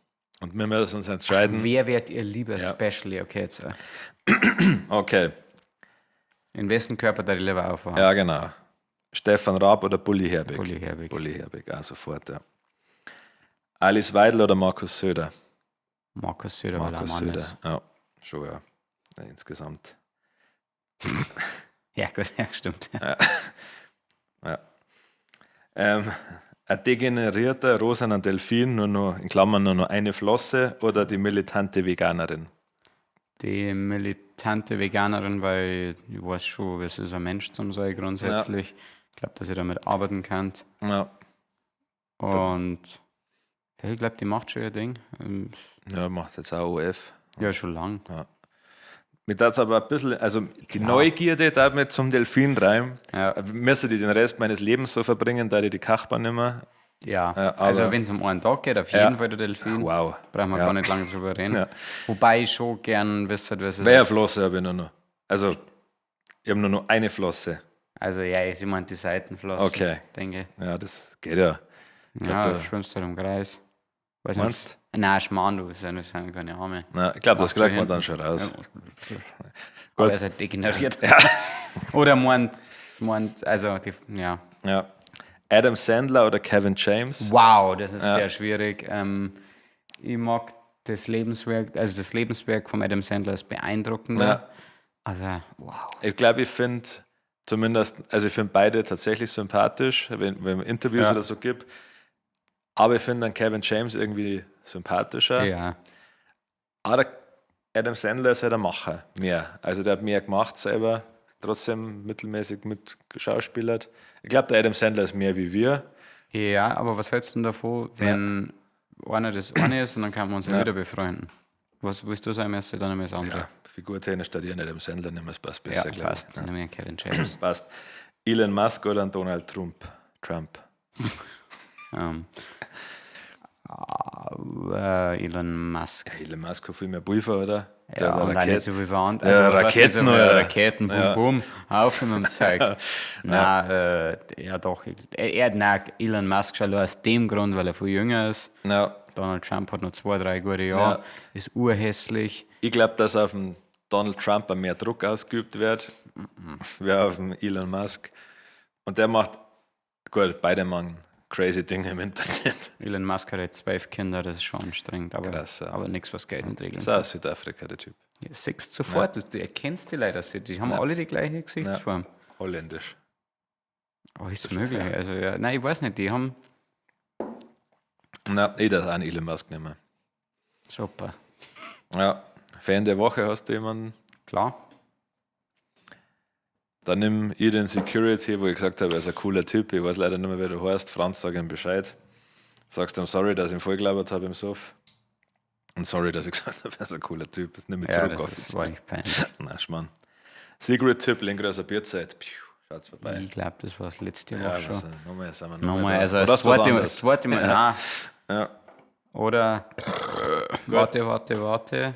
Und wir müssen uns entscheiden. Ach, wer wird ihr lieber Special? Okay, jetzt. Okay. In wessen Körper da die lieber aufwachen? Ja, genau. Stefan Raab oder Bulli Herbig? Bulli Herbig. Bulli Herbig, auch sofort, ja. Alice Weidel oder Markus Söder? Markus Söder, weil er Markus Mann Söder, ist. ja. Schon, ja. Insgesamt. Ja, gut, ja, stimmt. Ja. Ein degenerierter rosaner Delfin, nur noch, in Klammern nur noch eine Flosse, oder die militante Veganerin? Die militante Veganerin, weil ich weiß schon, was ist ein Mensch zum sein grundsätzlich. Ja. Ich glaube, dass ihr damit arbeiten könnt. Ja. Und ich glaube, die macht schon ihr Ding. Ja, macht jetzt auch OF. Ja, schon lang. Ja. Mir darf es aber ein bisschen, also die Neugierde darf mir zum Delfin rein. Ja. Müsste ich den Rest meines Lebens so verbringen, da ich die Kachbahn nicht mehr. Ja, also wenn es um einen Tag geht, auf jeden Fall der Delfin. Wow. Brauchen wir gar nicht lange drüber reden. Ja. Wobei ich schon gern wüsste, was es ist. Welche Flosse habe ich nur noch? Also, ich habe nur noch eine Flosse. Also, ja, ich meine die Seitenflosse. Okay. Denke. Ja, das geht ja. Ja, du schwimmst halt im Kreis. Weiß nicht. Nein, Schmarrn, du, das sind keine Arme. Na, ich glaube, das kriegt man dann schon raus. Ja, aber er ist halt degeneriert. Ja. Oder meint, also, ja. Ja. Adam Sandler oder Kevin James? Wow, das ist sehr schwierig. Ich mag das Lebenswerk von Adam Sandler ist beeindruckender. Ja. Aber wow. Ich glaube, ich finde beide tatsächlich sympathisch, wenn es Interviews oder so gibt. Aber ich finde dann Kevin James irgendwie sympathischer. Ja. Aber Adam Sandler ist halt ein Macher, mehr. Also der hat mehr gemacht selber, trotzdem mittelmäßig mitgeschauspielert. Ich glaube, der Adam Sandler ist mehr wie wir. Ja, aber was hältst du denn davon, wenn einer das eine ist und dann kann man uns wieder befreunden? Was willst du sagen, müsste dann das andere? Ja, Figurtechnisch statt ihr nicht Adam Sandler nehmen, es passt besser, glaube ich. Passt, dann nehmen wir Kevin James. Passt. Elon Musk oder Donald Trump? Elon Musk. Elon Musk hat viel mehr Pulver, oder? Ja, und auch nicht so viel verwandt. Also, Raketen, oder? Raketen, bum, bum, auf mit dem Zeug. Nein, ja doch. Elon Musk schon nur aus dem Grund, weil er viel jünger ist. Ja. Donald Trump hat noch 2-3 gute Jahre, ist urhässlich. Ich glaube, dass auf dem Donald Trump mehr Druck ausgeübt wird, wie auf dem Elon Musk. Und der macht, gut, beide machen crazy Dinge im Internet. Elon Musk hat jetzt 12 Kinder, das ist schon anstrengend, aber, krass, aber nichts, was Geld nicht regeln. Das ist aus Südafrika, der Typ. Ja, siehst sofort, du erkennst die Leute, die haben alle die gleiche Gesichtsform. Holländisch. Oh, ist möglich. Also, ja. Nein, ich weiß nicht, die haben... Na, ich darf auch einen Elon Musk nehmen. Super. Ja, Fan der Woche hast du jemanden? Klar. Dann nimm ich den Security, wo ich gesagt habe, er ist ein cooler Typ. Ich weiß leider nicht mehr, wer du heißt. Franz, sag ihm Bescheid. Sagst ihm sorry, dass ich ihn vollgelabert habe im Sof. Und sorry, dass ich gesagt habe, er ist ein cooler Typ. Das nehme ich zurück. Das war echt peinlich. Nein, Schmarrn. Secret-Tipp, Lenkröser Bierzeit. Schaut's vorbei. Ich glaube, das war das letzte Woche schon. Nochmal sind wir Nochmal, also das zweite Mal, nein. Ja. Oder, warte.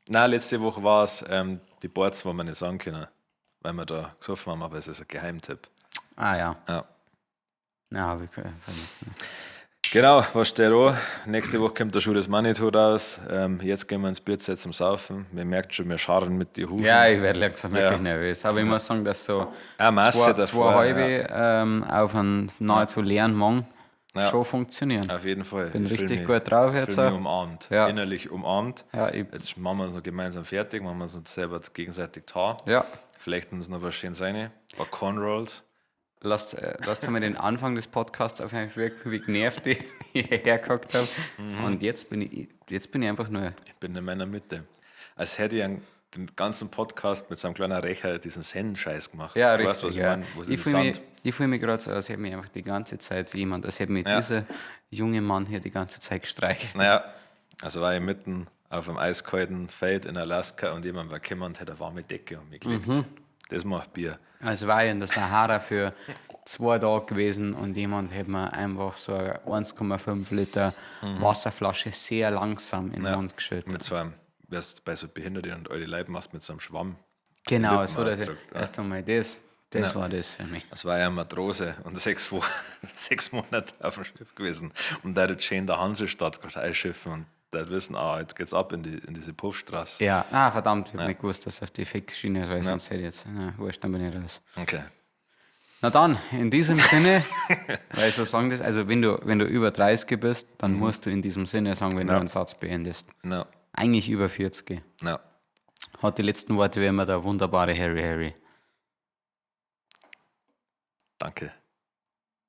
Nein, letzte Woche war es die Boards, wo wir nicht sagen können, weil wir da gesoffen haben, aber es ist ein Geheimtipp. Ah ja. Ja. Na, habe ich vergessen. Genau, was steht da? Nächste Woche kommt der Schuh des Manitou raus. Jetzt gehen wir ins Bierzeit zum Saufen. Wir merkt schon, wir scharren mit den Hufen. Ja, ich werde langsam wirklich nervös. Aber ich muss sagen, dass so zwei halbe auf einen nahezu leeren Morgen schon funktionieren. Auf jeden Fall. Bin richtig gut drauf jetzt. Ich fühle mich umarmt. Ja. Innerlich umarmt. Ja, jetzt machen wir uns noch gemeinsam fertig, machen wir uns noch selber gegenseitig Haar. Ja. Vielleicht uns noch was schön sein. Ein paar Cornrolls. Lasst mal den Anfang des Podcasts auf mich wirken, wie genervt ich hierher gehockt habe. Und jetzt bin ich einfach nur... Ich bin in meiner Mitte. Als hätte ich den ganzen Podcast mit so einem kleinen Recher diesen Zen-Scheiß gemacht. Ja, du richtig. Weißt, was ich meine? Ich fühle mich gerade so, als hätte mich einfach die ganze Zeit als hätte mich dieser junge Mann hier die ganze Zeit gestreichelt. Naja, also war ich mitten auf einem eiskalten Feld in Alaska und jemand war gekommen und hat eine warme Decke um mich gelegt. Das macht Bier. Also war ich in der Sahara für 2 Tage gewesen und jemand hat mir einfach so eine 1,5 Liter Wasserflasche sehr langsam in den Mund geschüttet. Mit so einem, bei so Behinderten und alte Leib machst mit so einem Schwamm. Genau, so dass erst einmal das war das für mich. Das war ja eine Matrose und 6 Monate auf dem Schiff gewesen. Und der hat jetzt schön in der Hansestadt gerade einschiffen und der wissen, jetzt geht's ab in diese Puffstraße. Ja, verdammt, ich habe nicht gewusst, dass das auf die Fixschiene ist, weil sonst hätte ich jetzt, wurscht, dann bin ich raus. Okay. Na dann, in diesem Sinne, weil so sagen das, also wenn du über 30 bist, dann musst du in diesem Sinne sagen, wenn du einen Satz beendest. No. Eigentlich über 40. No. Hat die letzten Worte wie immer der wunderbare Harry.